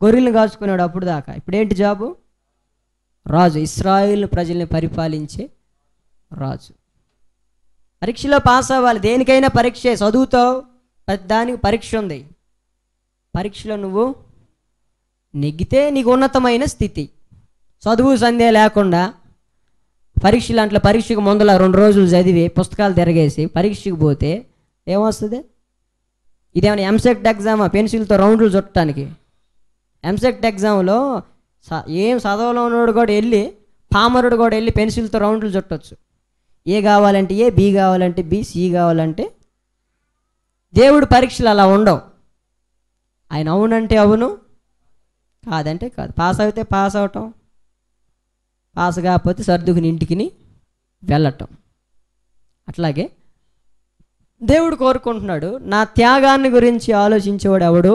గొర్రెలను కాచుకున్నాడు అప్పుడు దాకా. ఇప్పుడేంటి జాబు? రాజు, ఇశ్రాయేలు ప్రజల్ని పరిపాలించే రాజు. పరీక్షలో పాస్ అవ్వాలి. దేనికైనా పరీక్ష. చదువుతావు, దానికి పరీక్ష ఉంది. పరీక్షలో నువ్వు నెగ్గితే నీకు ఉన్నతమైన స్థితి. చదువు సంధ్య లేకుండా పరీక్షకు ముందల 2 రోజులు చదివి పుస్తకాలు తిరగేసి పరీక్షకు పోతే ఏమొస్తుంది? ఇదేమైనా ఎంసెట్ ఎగ్జామా పెన్సిల్తో రౌండ్లు చుట్టడానికి? ఎంసెట్ ఎగ్జామ్లో ఏం చదవలో ఉన్నోడు కూడా వెళ్ళి, పామరుడు కూడా వెళ్ళి పెన్సిల్తో రౌండ్లు చుట్టవచ్చు. ఏ కావాలంటే ఏ, బి కావాలంటే బి, సి కావాలంటే. దేవుడు పరీక్షలు అలా ఉండవు. ఆయన అవునంటే అవును, కాదంటే కాదు. పాస్ అయితే పాస్ అవటం, పాస్ కాకపోతే సర్దుకుని ఇంటికి వెళ్ళటం. అట్లాగే దేవుడు కోరుకుంటున్నాడు, నా త్యాగాన్ని గురించి ఆలోచించేవాడు ఎవడు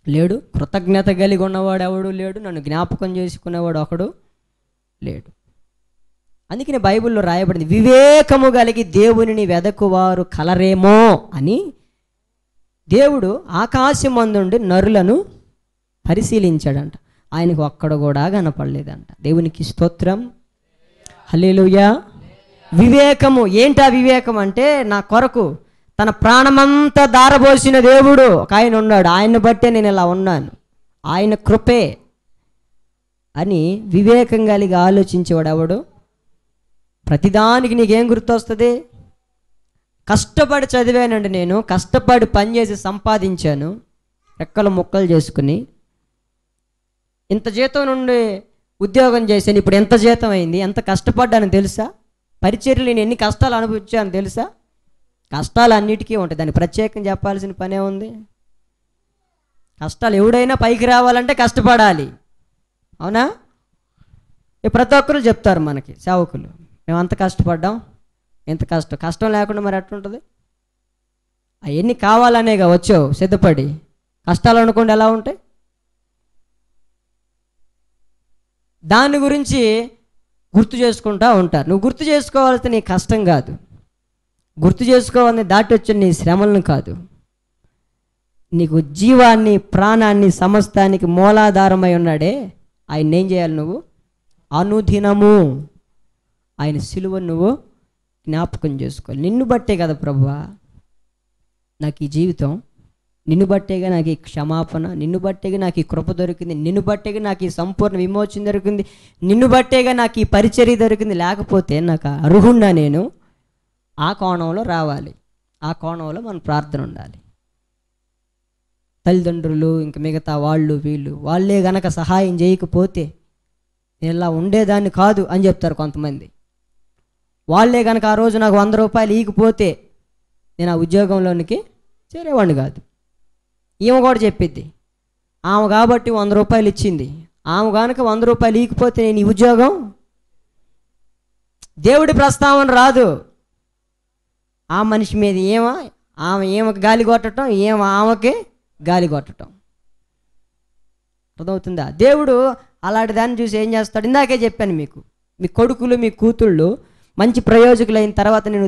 లేడు, కృతజ్ఞత కలిగి ఉన్నవాడు ఎవడు లేడు, నన్ను జ్ఞాపకం చేసుకునేవాడు ఒకడు లేడు. అందుకని బైబిల్లో రాయబడింది, వివేకము కలిగి దేవునిని వెదకువారు కలరేమో అని. దేవుడు ఆకాశమందుండి నరులను పరిశీలించాడంట, ఆయనకు ఒక్కడ కూడా కనపడలేదంట. దేవునికి స్తోత్రం, హల్లెలూయా. వివేకము ఏంటా? వివేకం అంటే నా కొరకు తన ప్రాణమంతా దారబోసిన దేవుడు ఒక ఆయన ఉన్నాడు, ఆయన్ని బట్టే నేను ఇలా ఉన్నాను, ఆయన కృపే అని వివేకం కలిగి ఆలోచించేవాడు ఎవడు? ప్రతిదానికి నీకేం గుర్తొస్తుంది? కష్టపడి చదివానండి, నేను కష్టపడి పనిచేసి సంపాదించాను, రెక్కలు ముక్కలు చేసుకుని ఇంత జీతం నుండి ఉద్యోగం చేశాను, ఇప్పుడు ఎంత జీతం అయింది, ఎంత కష్టపడ్డాను తెలుసా? పరిచర్యలు నేను ఎన్ని కష్టాలు అనుభవించాను తెలుసా? కష్టాలు అన్నిటికీ ఉంటాయి, దాన్ని ప్రత్యేకం చెప్పాల్సిన పనే ఉంది. కష్టాలు ఎవడైనా పైకి రావాలంటే కష్టపడాలి, అవునా? ప్రతి ఒక్కరు చెప్తారు మనకి, సేవకులు, మేము అంత కష్టపడ్డాం, ఎంత కష్టం లేకుండా మరి ఎట్లుంటుంది? అవన్నీ కావాలనేగా వచ్చావు సిద్ధపడి. కష్టాలు అనుకోండి ఎలా ఉంటాయి? దాని గురించి గుర్తు చేసుకుంటూ ఉంటారు. నువ్వు గుర్తు చేసుకోవాల్సిన నీ కష్టం కాదు, గుర్తు చేసుకోవాలని దాటి వచ్చిన నీ శ్రమలను కాదు, నీకు జీవాన్ని ప్రాణాన్ని సమస్తానికి మూలాధారమై ఉన్నాడే ఆయన ఏం చేయాలి? నువ్వు అనుదినము ఆయన సిలువను నువ్వు జ్ఞాపకం చేసుకోవాలి. నిన్ను బట్టే కదా ప్రభువా నాకు ఈ జీవితం, నిన్ను బట్టేగా నాకు ఈ క్షమాపణ, నిన్ను బట్టేగా నాకు ఈ కృప దొరికింది, నిన్ను బట్టేగా నాకు ఈ సంపూర్ణ విమోచన దొరికింది, నిన్ను బట్టేగా నాకు ఈ పరిచర్య దొరికింది. లేకపోతే నాకు అర్హున్నా నేను. ఆ కోణంలో రావాలి, ఆ కోణంలో మన ప్రార్థన ఉండాలి. తల్లిదండ్రులు ఇంకా మిగతా వాళ్ళే గనక సహాయం చేయకపోతే నేను ఇలా ఉండేదాన్ని కాదు అని చెప్తారు కొంతమంది. వాళ్ళే కనుక ఆ రోజు నాకు 100 రూపాయలు ఇవ్వకపోతే నేను ఆ ఉద్యోగంలోనికి చేరేవాడిని కాదు. ఈమె కూడా చెప్పిద్ది, ఆమె కాబట్టి 100 రూపాయలు ఇచ్చింది, ఆమె కనుక 100 రూపాయలు ఇవ్వకపోతే నేను ఈ ఉద్యోగం. దేవుడి ప్రస్తావన రాదు ఆ మనిషి మీద. ఈమెకి గాలి కొట్టడం, ఆమెకి గాలి కొట్టడం. అర్థమవుతుందా? దేవుడు అలాంటి దాన్ని చూసి ఏం చేస్తాడు? ఇందాకే చెప్పాను మీకు, మీ కొడుకులు మీ కూతుళ్ళు మంచి ప్రయోజకులైన తర్వాత నేను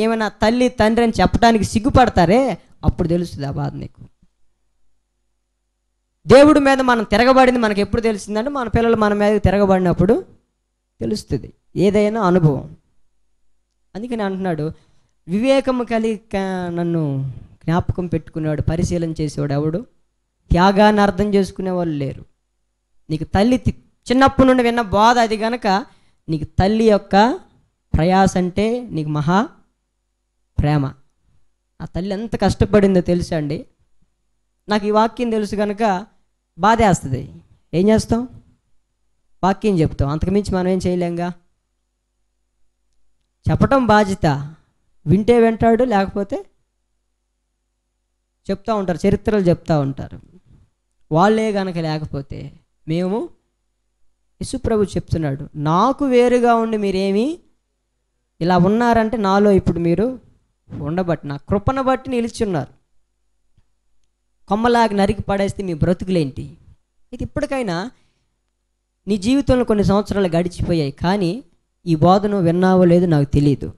ఏమైనా తల్లి తండ్రి అని చెప్పడానికి సిగ్గుపడతారే, అప్పుడు తెలుస్తుంది ఆ బాధ నీకు. దేవుడి మీద మనం తిరగబడింది మనకు ఎప్పుడు తెలిసిందంటే మన పిల్లలు మన మీద తిరగబడినప్పుడు తెలుస్తుంది. ఏదైనా అనుభవం. అందుకని అంటున్నాడు, వివేకము కలిగి నన్ను జ్ఞాపకం పెట్టుకునేవాడు, పరిశీలన చేసేవాడు ఎవడు? త్యాగాన్ని అర్థం చేసుకునేవాళ్ళు లేరు. నీకు తల్లి చిన్నప్పటి నుండి విన్న బోధ అది గనక నీకు తల్లి యొక్క ప్రయాస అంటే నీకు మహా ప్రేమ. ఆ తల్లి ఎంత కష్టపడిందో తెలుసా అండి? నాకు ఈ వాక్యం తెలుసు కనుక బాధేస్తుంది. ఏం చేస్తాం? వాక్యం చెప్తాం, అంతకుమించి మనం ఏం చేయలేంగా. చెప్పటం బాధ్యత, వింటే వింటాడు, లేకపోతే చెప్తూ ఉంటారు, చరిత్రలు చెప్తూ ఉంటారు. వాళ్ళే గనక లేకపోతే మేము, యేసుప్రభు చెప్తున్నాడు, నాకు వేరుగా ఉండి మీరేమి ఇలా ఉన్నారంటే నాలో ఇప్పుడు మీరు ఉండబట్టి, నా కృపను బట్టి నిలిచున్నారు. కొమ్మలాగా నరికి పడేస్తే మీ బ్రతుకులేంటి? ఇది ఇప్పటికైనా నీ జీవితంలో కొన్ని సంవత్సరాలు గడిచిపోయాయి, కానీ ఈ బోధను విన్నావో లేదో నాకు తెలియదు,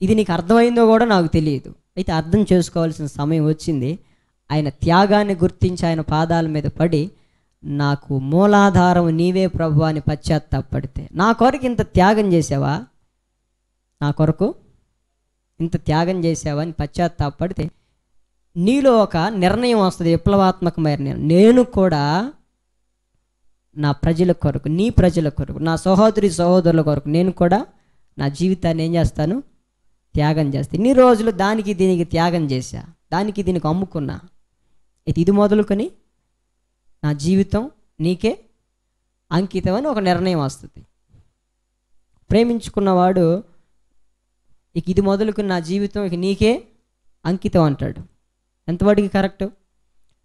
ఇది నీకు అర్థమైందో కూడా నాకు తెలియదు. అయితే అర్థం చేసుకోవాల్సిన సమయం వచ్చింది. ఆయన త్యాగాన్ని గుర్తించి ఆయన పాదాల మీద పడి, నాకు మూలాధారం నీవే ప్రభువా అని పశ్చాత్తాపడితే, నా కొరకు ఇంత త్యాగం చేసావా, నా కొరకు ఇంత త్యాగం చేసావా అని పశ్చాత్తాపడితే నీలో ఒక నిర్ణయం వస్తుంది, విప్లవాత్మకమైన నిర్ణయం. నేను కూడా నా ప్రజల కొరకు, నీ ప్రజల కొరకు, నా సహోదరుల కొరకు నేను కూడా నా జీవితాన్ని ఏం చేస్తాను? త్యాగం చేస్తాను. ఇన్ని రోజులు దానికి దీనికి త్యాగం చేశా, దానికి దీనికి అమ్ముకున్నా. అయితే ఇది మొదలుకొని నా జీవితం నీకే అంకితం అని ఒక నిర్ణయం వస్తుంది. ప్రేమించుకున్నవాడు ఇక ఇది మొదలుకొని నా జీవితం ఇక నీకే అంకితం అంటాడు. ఎంతవాడికి కరెక్ట్?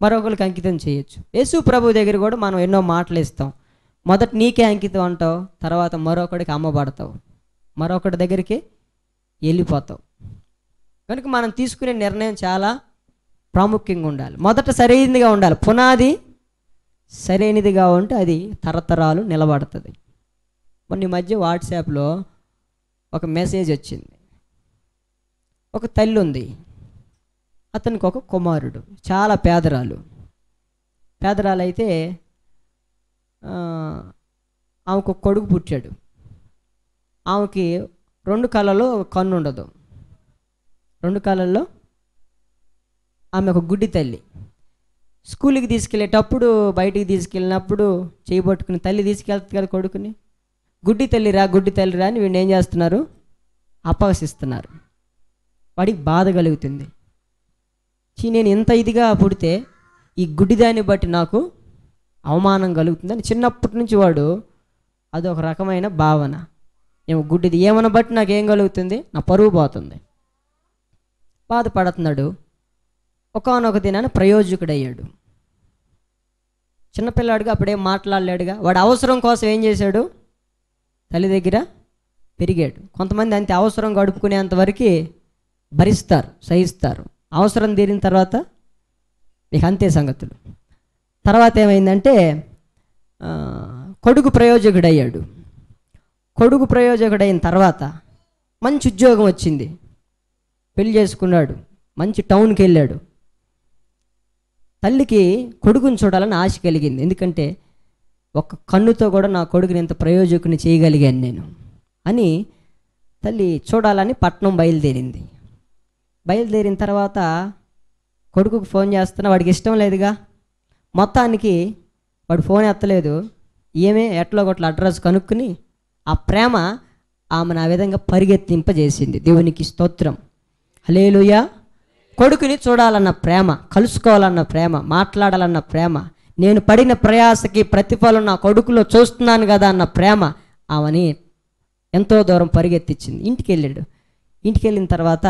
మరొకరికి అంకితం చేయొచ్చు. యేసు ప్రభు దగ్గర కూడా మనం ఎన్నో మాటలు ఇస్తాం. మొదట నీకే అంకితం అంటావు, తర్వాత మరొకడికి అమ్మబడతావు, మరొకటి దగ్గరికి వెళ్ళిపోతావు. కనుక మనం తీసుకునే నిర్ణయం చాలా ప్రాముఖ్యంగా ఉండాలి. మొదట సరైనదిగా ఉండాలి, పునాది సరైనదిగా ఉంటే అది తరతరాలు నిలబడుతుంది. మొన్న ఈ మధ్య వాట్సాప్లో ఒక మెసేజ్ వచ్చింది. ఒక తల్లి ఉంది, అతనికి ఒక కుమారుడు, చాలా పేదరాలు అయితే ఆమెకు ఒక కొడుకు పుట్టాడు. ఆమెకి 2 కళ్ళలో కన్ను ఉండదు, 2 కళ్ళల్లో ఆమె ఒక గుడ్డి తల్లి. స్కూల్కి తీసుకెళ్ళేటప్పుడు, బయటికి తీసుకెళ్ళినప్పుడు చేయబట్టుకుని తల్లి తీసుకెళ్తుంది కదా కొడుకుని. గుడ్డి తల్లిరా అని వీడిని ఏం చేస్తున్నారు? అపహసిస్తున్నారు. వాడికి బాధ కలుగుతుంది. నేను ఇంత ఇదిగా పుడితే ఈ గుడ్డిదాన్ని బట్టి నాకు అవమానం కలుగుతుందని చిన్నప్పటి నుంచి వాడు అదొక రకమైన భావన. ఏమో గుడ్డిది ఏమన్నా బట్టి నాకేం కలుగుతుంది? నా పరువు పోతుంది. బాధపడుతున్నాడు. ఒకానొక దినాన్ని ప్రయోజకుడయ్యాడు. చిన్నపిల్లాడుగా అప్పుడేం మాట్లాడలేడుగా. వాడు అవసరం కోసం ఏం చేశాడు? తల్లి దగ్గర పెరిగాడు. కొంతమంది అంతే అవసరం గడుపుకునేంతవరకు భరిస్తారు, సహిస్తారు. అవసరం తీరిన తర్వాత ఇక అంతే సంగతులు. తర్వాత ఏమైందంటే కొడుకు ప్రయోజకుడయ్యాడు. కొడుకు ప్రయోజకుడైన తర్వాత మంచి ఉద్యోగం వచ్చింది, పెళ్లి చేసుకున్నాడు, మంచి టౌన్కి వెళ్ళాడు. తల్లికి కొడుకుని చూడాలని ఆశ కలిగింది. ఎందుకంటే ఒక కన్నుతో కూడా నా కొడుకుని ఇంత ప్రయోజకుని చేయగలిగాను నేను అని తల్లి చూడాలని పట్నం బయలుదేరింది. బయలుదేరిన తర్వాత కొడుకుకు ఫోన్ చేస్తున్నా, వాడికి ఇష్టం లేదుగా. మొత్తానికి వాడు ఫోన్ ఎత్తలేదు. ఏమే ఎట్లో గట్ల అడ్రస్ కనుక్కుని ఆ ప్రేమ ఆమెను ఆ విధంగా పరిగెత్తింపజేసింది. దేవునికి స్తోత్రం, హల్లెలూయా. కొడుకుని చూడాలన్న ప్రేమ, కలుసుకోవాలన్న ప్రేమ, మాట్లాడాలన్న ప్రేమ, నేను పడిన ప్రయాసకి ప్రతిఫలం నా కొడుకులో చూస్తున్నాను కదా అన్న ప్రేమ ఆమెని ఎంతో దూరం పరిగెత్తించింది. ఇంటికి వెళ్ళాడు. ఇంటికి వెళ్ళిన తర్వాత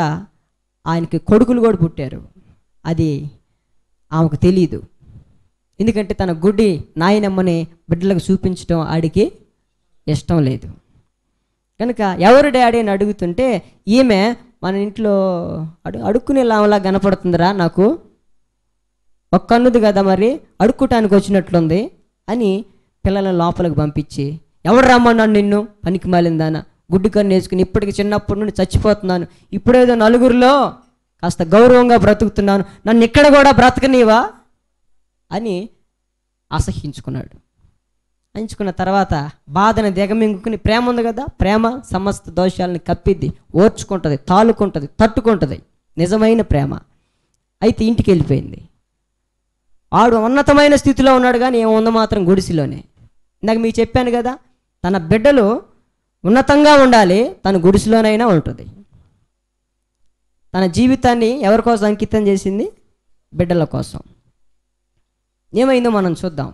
ఆయనకి కొడుకులు కూడా పుట్టారు. అది ఆమెకు తెలియదు. ఎందుకంటే తన గుడ్డి నాయనమ్మని బిడ్డలకు చూపించడం ఆడికి ఇష్టం లేదు. కనుక ఎవరు డాడీ అని అడుగుతుంటే ఈమె మన ఇంట్లో అడుక్కునే లామలా కనపడుతుందిరా, నాకు ఒక కన్నుది కదా, మరి అడుక్కోటానికి వచ్చినట్లుంది అని పిల్లల లోపలికి పంపించి, ఎవడు రమ్మన్నాడు నిన్ను పనికి మాలిందానా, గుడ్డి కన్ను వేసుకుని ఇప్పటికి చిన్నప్పటి నుండి చచ్చిపోతున్నాను, ఇప్పుడేదో నలుగురిలో కాస్త గౌరవంగా బ్రతుకుతున్నాను, నన్ను ఇక్కడ కూడా బ్రతకనీవా అని అసహ్యించుకున్నాడు. అంచుకున్న తర్వాత బాధను దిగమింగుకుని, ప్రేమ ఉంది కదా, ప్రేమ సమస్త దోషాలని కప్పిద్ది, ఓర్చుకుంటుంది, తాలుకుంటుంది, తట్టుకుంటుంది, నిజమైన ప్రేమ. అయితే ఇంటికి వెళ్ళిపోయింది. ఆడు ఉన్నతమైన స్థితిలో ఉన్నాడు, కానీ ఏముందో మాత్రం గుడిసెలోనే. ఇందాక మీకు చెప్పాను కదా, తన బిడ్డలు ఉన్నతంగా ఉండాలి, తన గుడిసెలోనైనా ఉంటుంది. తన జీవితాన్ని ఎవరి కోసం అంకితం చేసింది? బిడ్డల కోసం. ఏమైందో మనం చూద్దాం.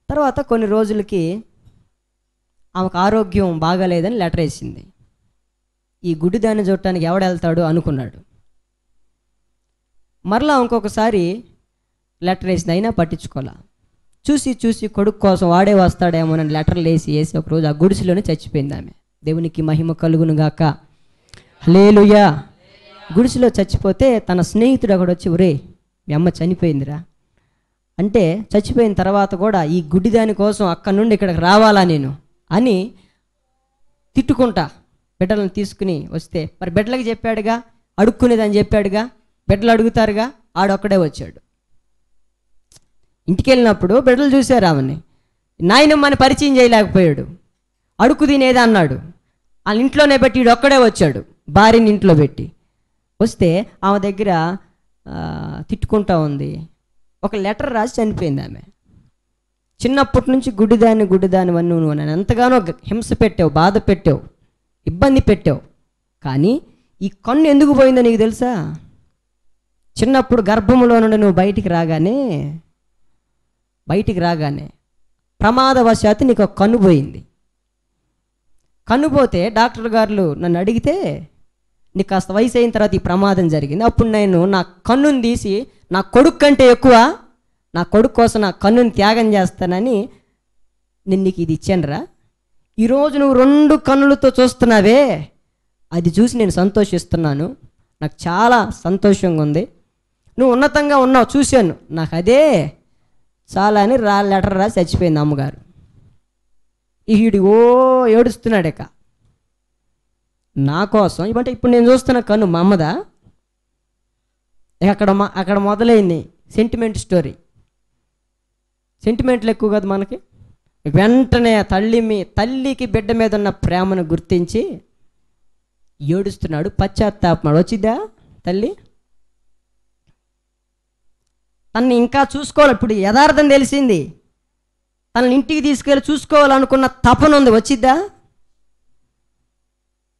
తర్వాత కొన్ని రోజులకి ఆమెకు ఆరోగ్యం బాగాలేదని లెటర్ వేసింది. ఈ గుడ్డిదాన్ని చూడటానికి ఎవడు వెళ్తాడు అనుకున్నాడు. మరలా ఇంకొకసారి లెటర్ వేసింది, అయినా పట్టించుకోలే. చూసి కొడుకు కోసం వాడే వస్తాడేమోనని లెటర్లు వేసి ఒకరోజు ఆ గుడిసెలోనే చచ్చిపోయింది ఆమె. దేవునికి మహిమ కలుగును గాక. హల్లెలూయా. గుడిసెలో చచ్చిపోతే తన స్నేహితుడు అక్కడ వచ్చి, ఒరే మీ అమ్మ చనిపోయిందిరా అంటే, చచ్చిపోయిన తర్వాత కూడా ఈ గుడ్డిదాని కోసం అక్కడి నుండి ఇక్కడికి రావాలా నేను అని తిట్టుకుంటా బిడ్డలను తీసుకుని వస్తే, మరి బిడ్డలకి చెప్పాడుగా, అడుక్కునేదని చెప్పాడుగా, బిడ్డలు అడుగుతారుగా, ఆడొక్కడే వచ్చాడు. ఇంటికి వెళ్ళినప్పుడు బిడ్డలు చూశారు ఆమెని, నాయనమ్మని పరిచయం చేయలేకపోయాడు, అడుక్కు తినేది అన్నాడు. వాళ్ళ ఇంట్లోనే పెట్టి వీడు ఒక్కడే వచ్చాడు, భార్యని ఇంట్లో పెట్టి వస్తే ఆమె దగ్గర తిట్టుకుంటా ఉంది. ఒక లెటర్ రాసి చనిపోయింది ఆమె. చిన్నప్పటి నుంచి గుడ్డిదాని వన్ను నువ్వు నన్ను ఎంతగానో హింస పెట్టావు, బాధ పెట్టావు, ఇబ్బంది పెట్టావు, కానీ ఈ కన్ను ఎందుకు పోయిందో నీకు తెలుసా? చిన్నప్పుడు గర్భంలో నుండి నువ్వు బయటికి రాగానే ప్రమాదవశాత్తు నీకు ఒక కన్ను పోయింది. కన్ను పోతే డాక్టర్ గారు నన్ను అడిగితే, నీకు కాస్త వయసు అయిన తర్వాత ఈ ప్రమాదం జరిగింది, అప్పుడు నేను నా కన్నుని తీసి నా కొడుకు కంటే ఎక్కువ నా కొడుకు కోసం నా కన్నుని త్యాగం చేస్తానని నేను నీకు ఇది ఇచ్చానురా. ఈరోజు నువ్వు 2 కన్నులతో చూస్తున్నావే, అది చూసి నేను సంతోషిస్తున్నాను, నాకు చాలా సంతోషంగా ఉంది, నువ్వు ఉన్నతంగా ఉన్నావు చూశాను, నాకు అదే చాలా అని లెటర్ రాసి చచ్చిపోయింది అమ్మగారు. ఈడు ఏడుస్తున్నాడు ఇక నా కోసం. ఇవంటే ఇప్పుడు నేను చూస్తున్న కన్ను మా అమ్మదా? అక్కడ మొదలైంది సెంటిమెంట్ స్టోరీ. సెంటిమెంట్లు ఎక్కువ కదా మనకి. వెంటనే తల్లికి బిడ్డ మీద ఉన్న ప్రేమను గుర్తించి ఏడుస్తున్నాడు, పశ్చాత్తాపం. వచ్చిద్దా తల్లి? తనని ఇంకా చూసుకోవాలి. ఇప్పుడు యథార్థం తెలిసింది, తనని ఇంటికి తీసుకెళ్ళి చూసుకోవాలనుకున్న తపన ఉంది, వచ్చిద్దా?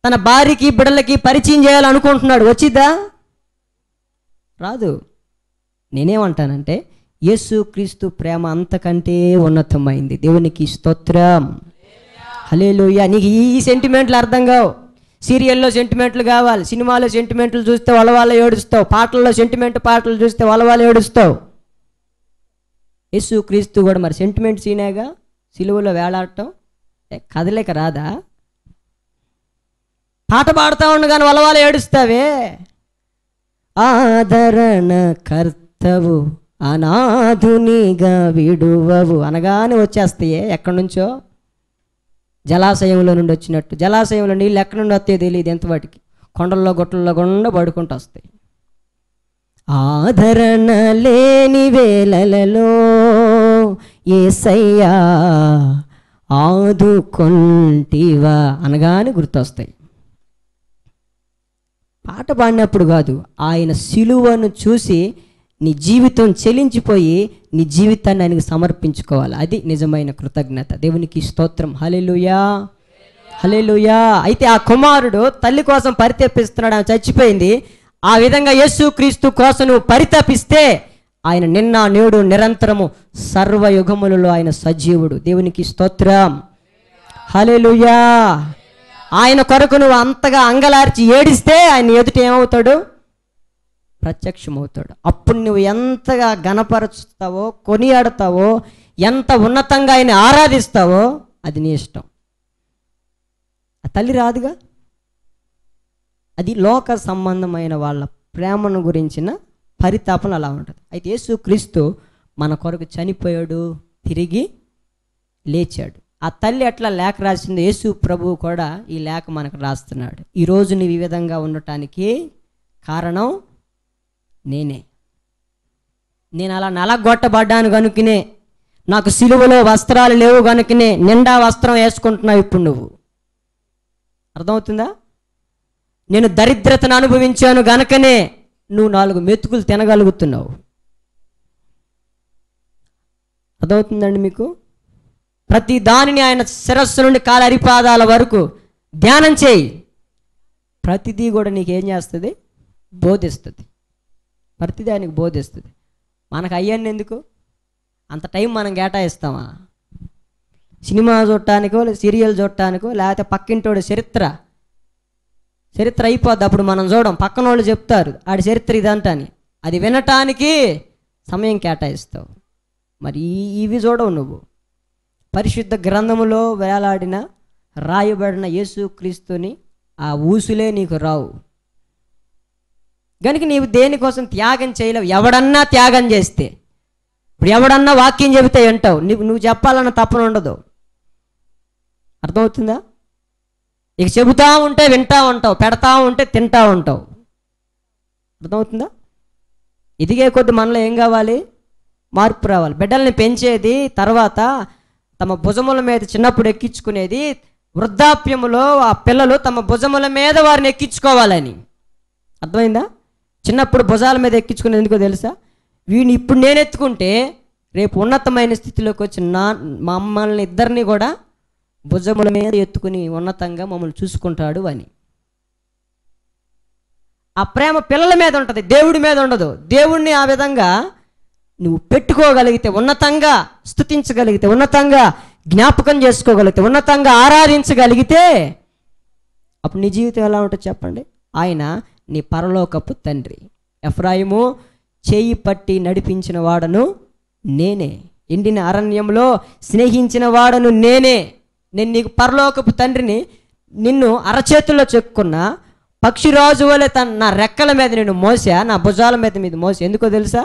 తన భార్యకి బిడ్డలకి పరిచయం చేయాలనుకుంటున్నాడు, వచ్చిద్దా? రాదు. నేనేమంటానంటే, యేసుక్రీస్తు ప్రేమ అంతకంటే ఉన్నతమైంది. దేవునికి స్తోత్రం. హల్లెలూయా. నీకు ఈ సెంటిమెంట్లు అర్థం కావు. సీరియల్లో సెంటిమెంట్లు కావాలి, సినిమాలో సెంటిమెంట్లు చూస్తే వాళ్ళ ఏడుస్తావు, పాటల్లో పాటలు చూస్తే వాళ్ళ ఏడుస్తావు. యేసుక్రీస్తు కూడా మరి సెంటిమెంట్ సీనేగా, సిలువలో వేలాడటం కదలేక రాదా? పాట పాడుతూ ఉండగానే వాళ్ళ ఏడుస్తావే. ఆదరణ కర్తవు అనాథునిగా విడువవు అనగానే వచ్చేస్తాయే ఎక్కడి నుంచో, జలాశయంలో నుండి వచ్చినట్టు. జలాశయంలో నీళ్ళు ఎక్కడి నుండి వస్తాయో తెలియదు, ఎంత వాటికి కొండల్లో గుట్టల్లో గుండా పడుకుంటూ వస్తాయి. ఆదరణ లేని వేళలలో యేసయ్యా ఆదుకొంటివా అనగానే గుర్తొస్తాయి. పాట పాడినప్పుడు కాదు, ఆయన సిలువను చూసి నీ జీవితం చెలించిపోయి నీ జీవితాన్ని ఆయనకు సమర్పించుకోవాలి. అది నిజమైన కృతజ్ఞత. దేవునికి స్తోత్రం. హల్లెలూయా, హల్లెలూయా. అయితే ఆ కుమారుడు తల్లి కోసం పరితపిస్తున్నాడు, ఆమె చచ్చిపోయింది. ఆ విధంగా యేసుక్రీస్తు కోసం నువ్వు పరితపిస్తే ఆయన నిన్న నేడు నిరంతరము సర్వయుగములలో ఆయన సజీవుడు. దేవునికి స్తోత్రం. హల్లెలూయా. ఆయన కొరకు నువ్వు అంతగా అంగలార్చి ఏడిస్తే ఆయన ఎదుట ఏమవుతాడు? ప్రత్యక్షమవుతాడు. అప్పుడు నువ్వు ఎంతగా ఘనపరుస్తావో, కొనియాడతావో, ఎంత ఉన్నతంగా ఆయన ఆరాధిస్తావో అది నీ ఇష్టం. ఆ తల్లి రాదుగా. అది లోక సంబంధమైన వాళ్ళ ప్రేమను గురించిన పరితాపన అలా ఉంటుంది. అయితే యేసుక్రీస్తు మన కొరకు చనిపోయాడు, తిరిగి లేచాడు. ఆ తల్లి ఎట్లా లేఖ రాసిందో యేసు ప్రభువు కూడా ఈ లేఖ మనకు రాస్తున్నాడు. ఈరోజు నువ్వు ఈ విధంగా ఉండటానికి కారణం నేనే. నేను అలా నలగొట్టబడ్డాను కనుకనే, నాకు సిలువలో వస్త్రాలు లేవు కనుకనే నిండా వస్త్రం వేసుకుంటున్నావు ఇప్పుడు నువ్వు. అర్థమవుతుందా? నేను దరిద్రతను అనుభవించాను గనకనే నువ్వు 4 మెతుకులు తినగలుగుతున్నావు. అర్థమవుతుందండి మీకు? ప్రతి దానిని ఆయన శిరస్సు నుండి కాలి అరిపాదాల వరకు ధ్యానం చేయి. ప్రతిదీ కూడా నీకేం చేస్తుంది? బోధిస్తుంది. ప్రతిదానికి బోధిస్తుంది. మనకు అయ్యాన్ని ఎందుకు అంత టైం మనం కేటాయిస్తామా? సినిమా చూడటానికో, సీరియల్ చూడటానికో, లేకపోతే పక్కింటోడు చరిత్ర అయిపోద్ది. అప్పుడు మనం చూడం, పక్కన వాళ్ళు చెప్తారు ఆడి చరిత్ర ఇదంటని, అది వినటానికి సమయం కేటాయిస్తావు. మరి ఇవి చూడవు నువ్వు. పరిశుద్ధ గ్రంథములో వేలాడిన రాయబడిన యేసుక్రీస్తుని ఆ ఊసులే నీకు రావు కనుక నీవు దేనికోసం త్యాగం చేయలేవు. ఎవడన్నా త్యాగం చేస్తే, ఇప్పుడు ఎవడన్నా వాక్యం చెబితే వింటావు, నువ్వు చెప్పాలన్న తప్పన ఉండదు. అర్థమవుతుందా? ఇక చెబుతా ఉంటే వింటా ఉంటావు, పెడతా ఉంటే తింటా ఉంటావు. అర్థమవుతుందా? ఎదిగే కొద్ది మనలో ఏం కావాలి? మార్పు రావాలి. బిడ్డల్ని పెంచేది, తర్వాత తమ భుజముల మీద చిన్నప్పుడు ఎక్కించుకునేది, వృద్ధాప్యములో ఆ పిల్లలు తమ భుజముల మీద వారిని ఎక్కించుకోవాలని. అర్థమైందా? చిన్నప్పుడు భుజాల మీద ఎక్కించుకునేది ఎందుకో తెలుసా? వీడిని ఇప్పుడు నేను ఎత్తుకుంటే రేపు ఉన్నతమైన స్థితిలోకి వచ్చి మమ్మల్ని ఇద్దరిని కూడా భుజముల మీద ఎత్తుకుని ఉన్నతంగా మమ్మల్ని చూసుకుంటాడు అని. ఆ ప్రేమ పిల్లల మీద ఉంటుంది, దేవుడి మీద ఉండదు. దేవుడిని ఆ విధంగా నువ్వు పెట్టుకోగలిగితే, ఉన్నతంగా స్తుతించగలిగితే, ఉన్నతంగా జ్ఞాపకం చేసుకోగలిగితే, ఉన్నతంగా ఆరాధించగలిగితే అప్పుడు నీ జీవితం ఎలా ఉంటుందో చెప్పండి. ఆయన నీ పరలోకపు తండ్రి. ఎఫ్రాయిము చేయి పట్టి నడిపించిన వాడను నేనే, ఎండిన అరణ్యంలో స్నేహించిన వాడను నేనే. నేను నీకు పరలోకపు తండ్రిని. నిన్ను అరచేతుల్లో చెక్కున్న పక్షిరాజు వలె నా రెక్కల మీద నేను మోసా, నా భుజాల మీద మోసా. ఎందుకో తెలుసా?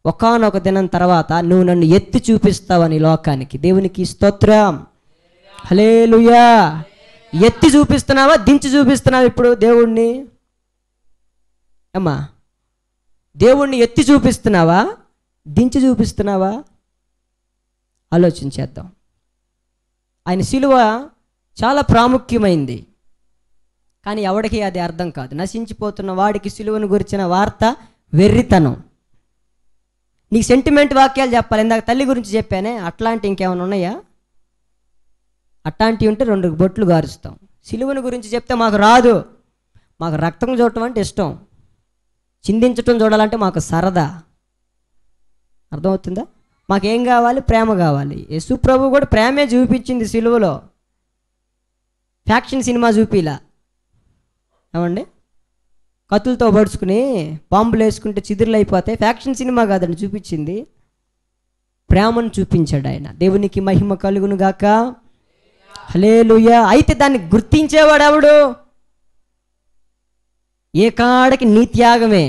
ఒకానొక దినం తర్వాత నువ్వు నన్ను ఎత్తి చూపిస్తావని లోకానికి. దేవునికి స్తోత్రం, హల్లెలూయా. ఎత్తి చూపిస్తున్నావా, దించి చూపిస్తున్నావా? ఇప్పుడు దేవుణ్ణి అమ్మా, దేవుణ్ణి ఎత్తి చూపిస్తున్నావా, దించి చూపిస్తున్నావా? ఆలోచించేద్దాం. ఆయన సిలువ చాలా ప్రాముఖ్యమైంది, కానీ ఎవడికి అది అర్థం కాదు. నశించిపోతున్న వాడికి సిలువను గురించిన వార్త వెర్రితనం. నీకు సెంటిమెంట్ వాక్యాలు చెప్పాలి. ఇందాక తల్లి గురించి చెప్పానే, అట్లాంటి ఇంకేమైనా ఉన్నాయా? అట్లాంటివి ఉంటే 2 బొట్లు గారుస్తాం. సిలువను గురించి చెప్తే మాకు రాదు. మాకు రక్తం చూడటం అంటే ఇష్టం, చిందించటం చూడాలంటే మాకు సరదా. అర్థమవుతుందా? మాకేం కావాలి? ప్రేమ కావాలి. యేసు ప్రభు కూడా ప్రేమే చూపించింది సిలువలో. ఫ్యాక్షన్ సినిమా చూపిలా ఏమండి? కత్తులతో పడుచుకుని బాంబులు వేసుకుంటే చిదురులు అయిపోతాయి. ఫ్యాక్షన్ సినిమా కాదండి చూపించింది, ప్రేమను చూపించాడు ఆయన. దేవునికి మహిమ కలుగును గాక, హల్లెలూయా. అయితే దాన్ని గుర్తించేవాడు ఎవడు? ఏ కాడికి నీ త్యాగమే,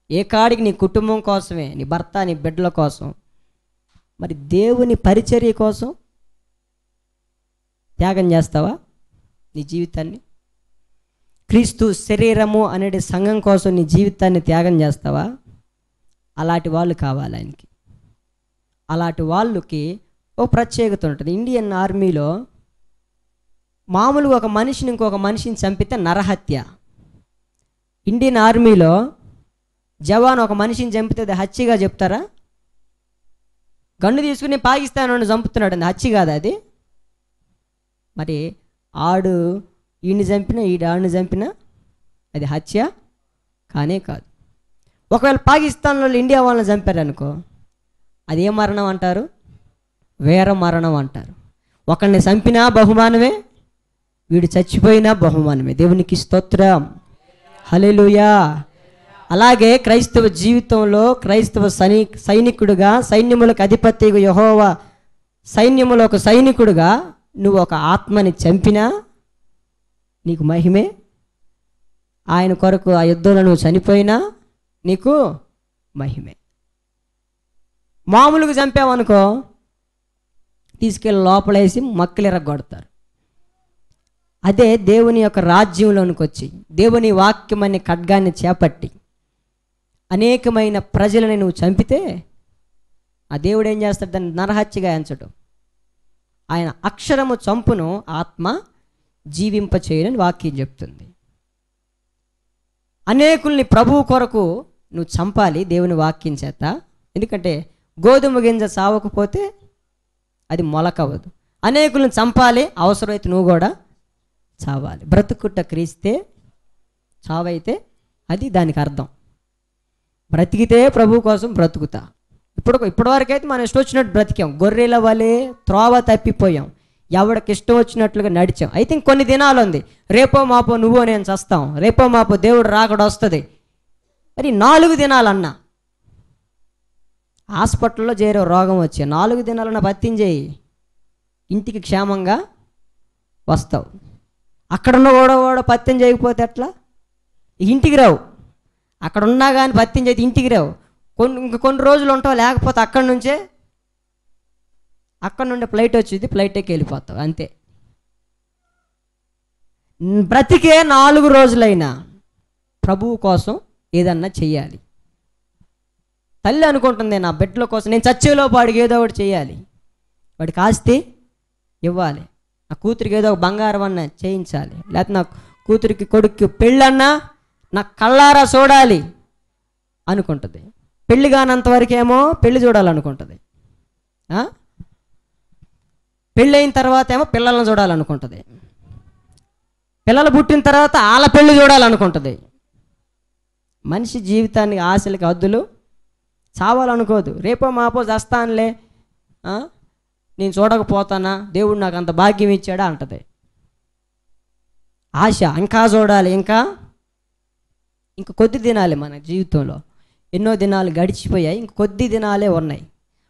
ఏ కాడికి నీ కుటుంబం కోసమే, నీ భర్త నీ బిడ్డల కోసం. మరి దేవుని పరిచర్య కోసం త్యాగం చేస్తావా నీ జీవితాన్ని? క్రీస్తు శరీరము అనే సంఘం కోసం నీ జీవితాన్ని త్యాగం చేస్తావా? అలాంటి వాళ్ళు కావాలి ఆయనకి. అలాంటి వాళ్ళకి ఒక ప్రత్యేకత ఉంటుంది. ఇండియన్ ఆర్మీలో మామూలుగా ఒక మనిషిని ఇంకొక మనిషిని చంపితే నరహత్య. ఇండియన్ ఆర్మీలో జవాన్ ఒక మనిషిని చంపితే అది హత్యగా చెప్తారా? గన్ను తీసుకుని పాకిస్తాన్ వాడిని చంపుతున్నాడు, అది హత్య కాదా అది? మరి ఆడు ఈయన్ని చంపినా, ఆడిని చంపినా అది హత్య కానే కాదు. ఒకవేళ పాకిస్తాన్ వాళ్ళు ఇండియా వాళ్ళని చంపారనుకో, అది ఏ మరణం అంటారు? వీర మరణం అంటారు. ఒకరిని చంపినా బహుమానమే, వీడు చచ్చిపోయినా బహుమానమే. దేవునికి స్తోత్రం, హల్లెలూయా. అలాగే క్రైస్తవ జీవితంలో క్రైస్తవ సైనికుడుగా, సైన్యములకు అధిపతిగా, యెహోవా సైన్యములో ఒక సైనికుడుగా నువ్వు ఒక ఆత్మని చంపినా నీకు మహిమే. ఆయన కొరకు ఆ యుద్ధంలో నువ్వు చనిపోయినా నీకు మహిమే. మామూలుగా చంపావనుకో తీసుకెళ్ళి లోపలేసి మక్కలు ఎరగొడతారు. అదే దేవుని యొక్క రాజ్యంలోనికి వచ్చి దేవుని వాక్యం అనే ఖడ్గాన్ని చేపట్టి అనేకమైన ప్రజలని నువ్వు చంపితే ఆ దేవుడు ఏం చేస్తాడు? దాన్ని నరహత్యగా ఎంచడు. ఆయన అక్షరము చంపును, ఆత్మ జీవింపచేయనని వాక్యం చెప్తుంది. అనేకుల్ని ప్రభువు కొరకు నువ్వు చంపాలి దేవుని వాక్యం చేత. ఎందుకంటే గోధుమ గింజ సావకపోతే అది మొలకవదు. అనేకులను చంపాలి, అవసరమైతే నువ్వు కూడా చావాలి. బ్రతుకుట క్రీస్తే, చావైతే అది దానికి అర్థం. బ్రతికితే ప్రభు కోసం బ్రతుకుతా. ఇప్పటివరకైతే మనం ఇష్టం వచ్చినట్టు బ్రతికాం, గొర్రెల వలె త్రోవ తప్పిపోయాం, ఎవడికి ఇష్టం వచ్చినట్లుగా నడిచాం. అయితే ఇంకొన్ని దినాలు ఉంది, రేపో మాపో నువ్వో నేను చస్తాం, రేపో మాపో దేవుడు రాకడ వస్తుంది. మరి 4 దినాలన్నా హాస్పిటల్లో చేరే రోగం వచ్చే 4 దినాలన్నా పత్యం చేయి, ఇంటికి క్షేమంగా వస్తావు. అక్కడున్న కూడా పత్యం చేయకపోతే ఎట్లా? ఇంటికి రావు. అక్కడ ఉన్నా కానీ పత్యం చేసి ఇంటికి రావు. కొన్ని రోజులు ఉంటావు, లేకపోతే అక్కడి నుండి ఫ్లైట్ వచ్చింది, ఫ్లైట్ ఎక్కి వెళ్ళిపోతావు అంతే. బ్రతికే 4 రోజులైనా ప్రభువు కోసం ఏదన్నా చెయ్యాలి. తల్లి అనుకుంటుంది, నా బిడ్డల కోసం నేను చచ్చేలో వాడికి ఏదో ఒకటి చేయాలి, వాడికి ఆస్తి ఇవ్వాలి, నా కూతురికి ఏదో ఒక బంగారం అన్నా చేయించాలి, లేకపోతే నా కూతురికి కొడుక్కి పెళ్ళన్నా నా కళ్ళారా చూడాలి అనుకుంటుంది. పెళ్ళి కానంతవరకేమో పెళ్ళి చూడాలనుకుంటుంది. పెళ్ళి అయిన తర్వాత ఏమో పిల్లలను చూడాలనుకుంటుంది. పిల్లలు పుట్టిన తర్వాత వాళ్ళ పెళ్ళి చూడాలనుకుంటుంది. మనిషి జీవితానికి ఆశలకి హద్దులు చావాలనుకోదు. రేపో మాపో చస్తానులే, నేను చూడకపోతానా, దేవుడు నాకు అంత భాగ్యం ఇచ్చాడా అంటది. ఆశ ఇంకా చూడాలి, ఇంకా కొద్ది దినాలే మన జీవితంలో. ఎన్నో దినాలు గడిచిపోయాయి, ఇంక కొద్ది దినాలే ఉన్నాయి.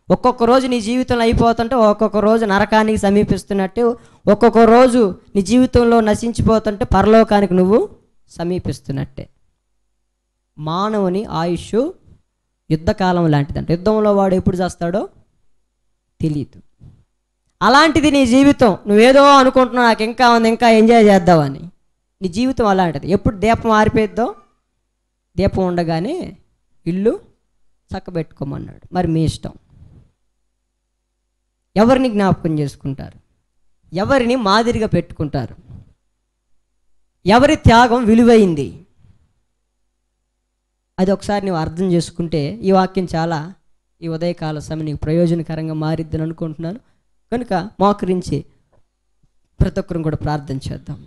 ఒక్కొక్క రోజు నీ జీవితంలో అయిపోతుంటే ఒక్కొక్క రోజు నరకానికి సమీపిస్తున్నట్టు, ఒక్కొక్క రోజు నీ జీవితంలో నశించిపోతుంటే పరలోకానికి నువ్వు సమీపిస్తున్నట్టే. మానవుని ఆయుష్ యుద్ధకాలం లాంటిదంట. యుద్ధంలో వాడు ఎప్పుడు చేస్తాడో తెలియదు. అలాంటిది నీ జీవితం. నువ్వేదో అనుకుంటున్నావు, నాకు ఇంకా ఉంది, ఇంకా ఎంజాయ్ చేద్దామని. నీ జీవితం అలాంటిది. ఎప్పుడు దీపం ఆరిపోయిద్దో, దీపం ఉండగానే ఇల్లు చక్కబెట్టుకోమన్నాడు. మరి మీ ఇష్టం. ఎవరిని జ్ఞాపకం చేసుకుంటారు? ఎవరిని మాదిరిగా పెట్టుకుంటారు? ఎవరి త్యాగం విలువైంది? అది ఒకసారి నువ్వు అర్థం చేసుకుంటే ఈ వాక్యం చాలా ఈ ఉదయకాల సమయం నీకు ప్రయోజనకరంగా మారిద్దని అనుకుంటున్నాను. కనుక మోకరించి ప్రతి ఒక్కరం కూడా ప్రార్థన చేద్దాం.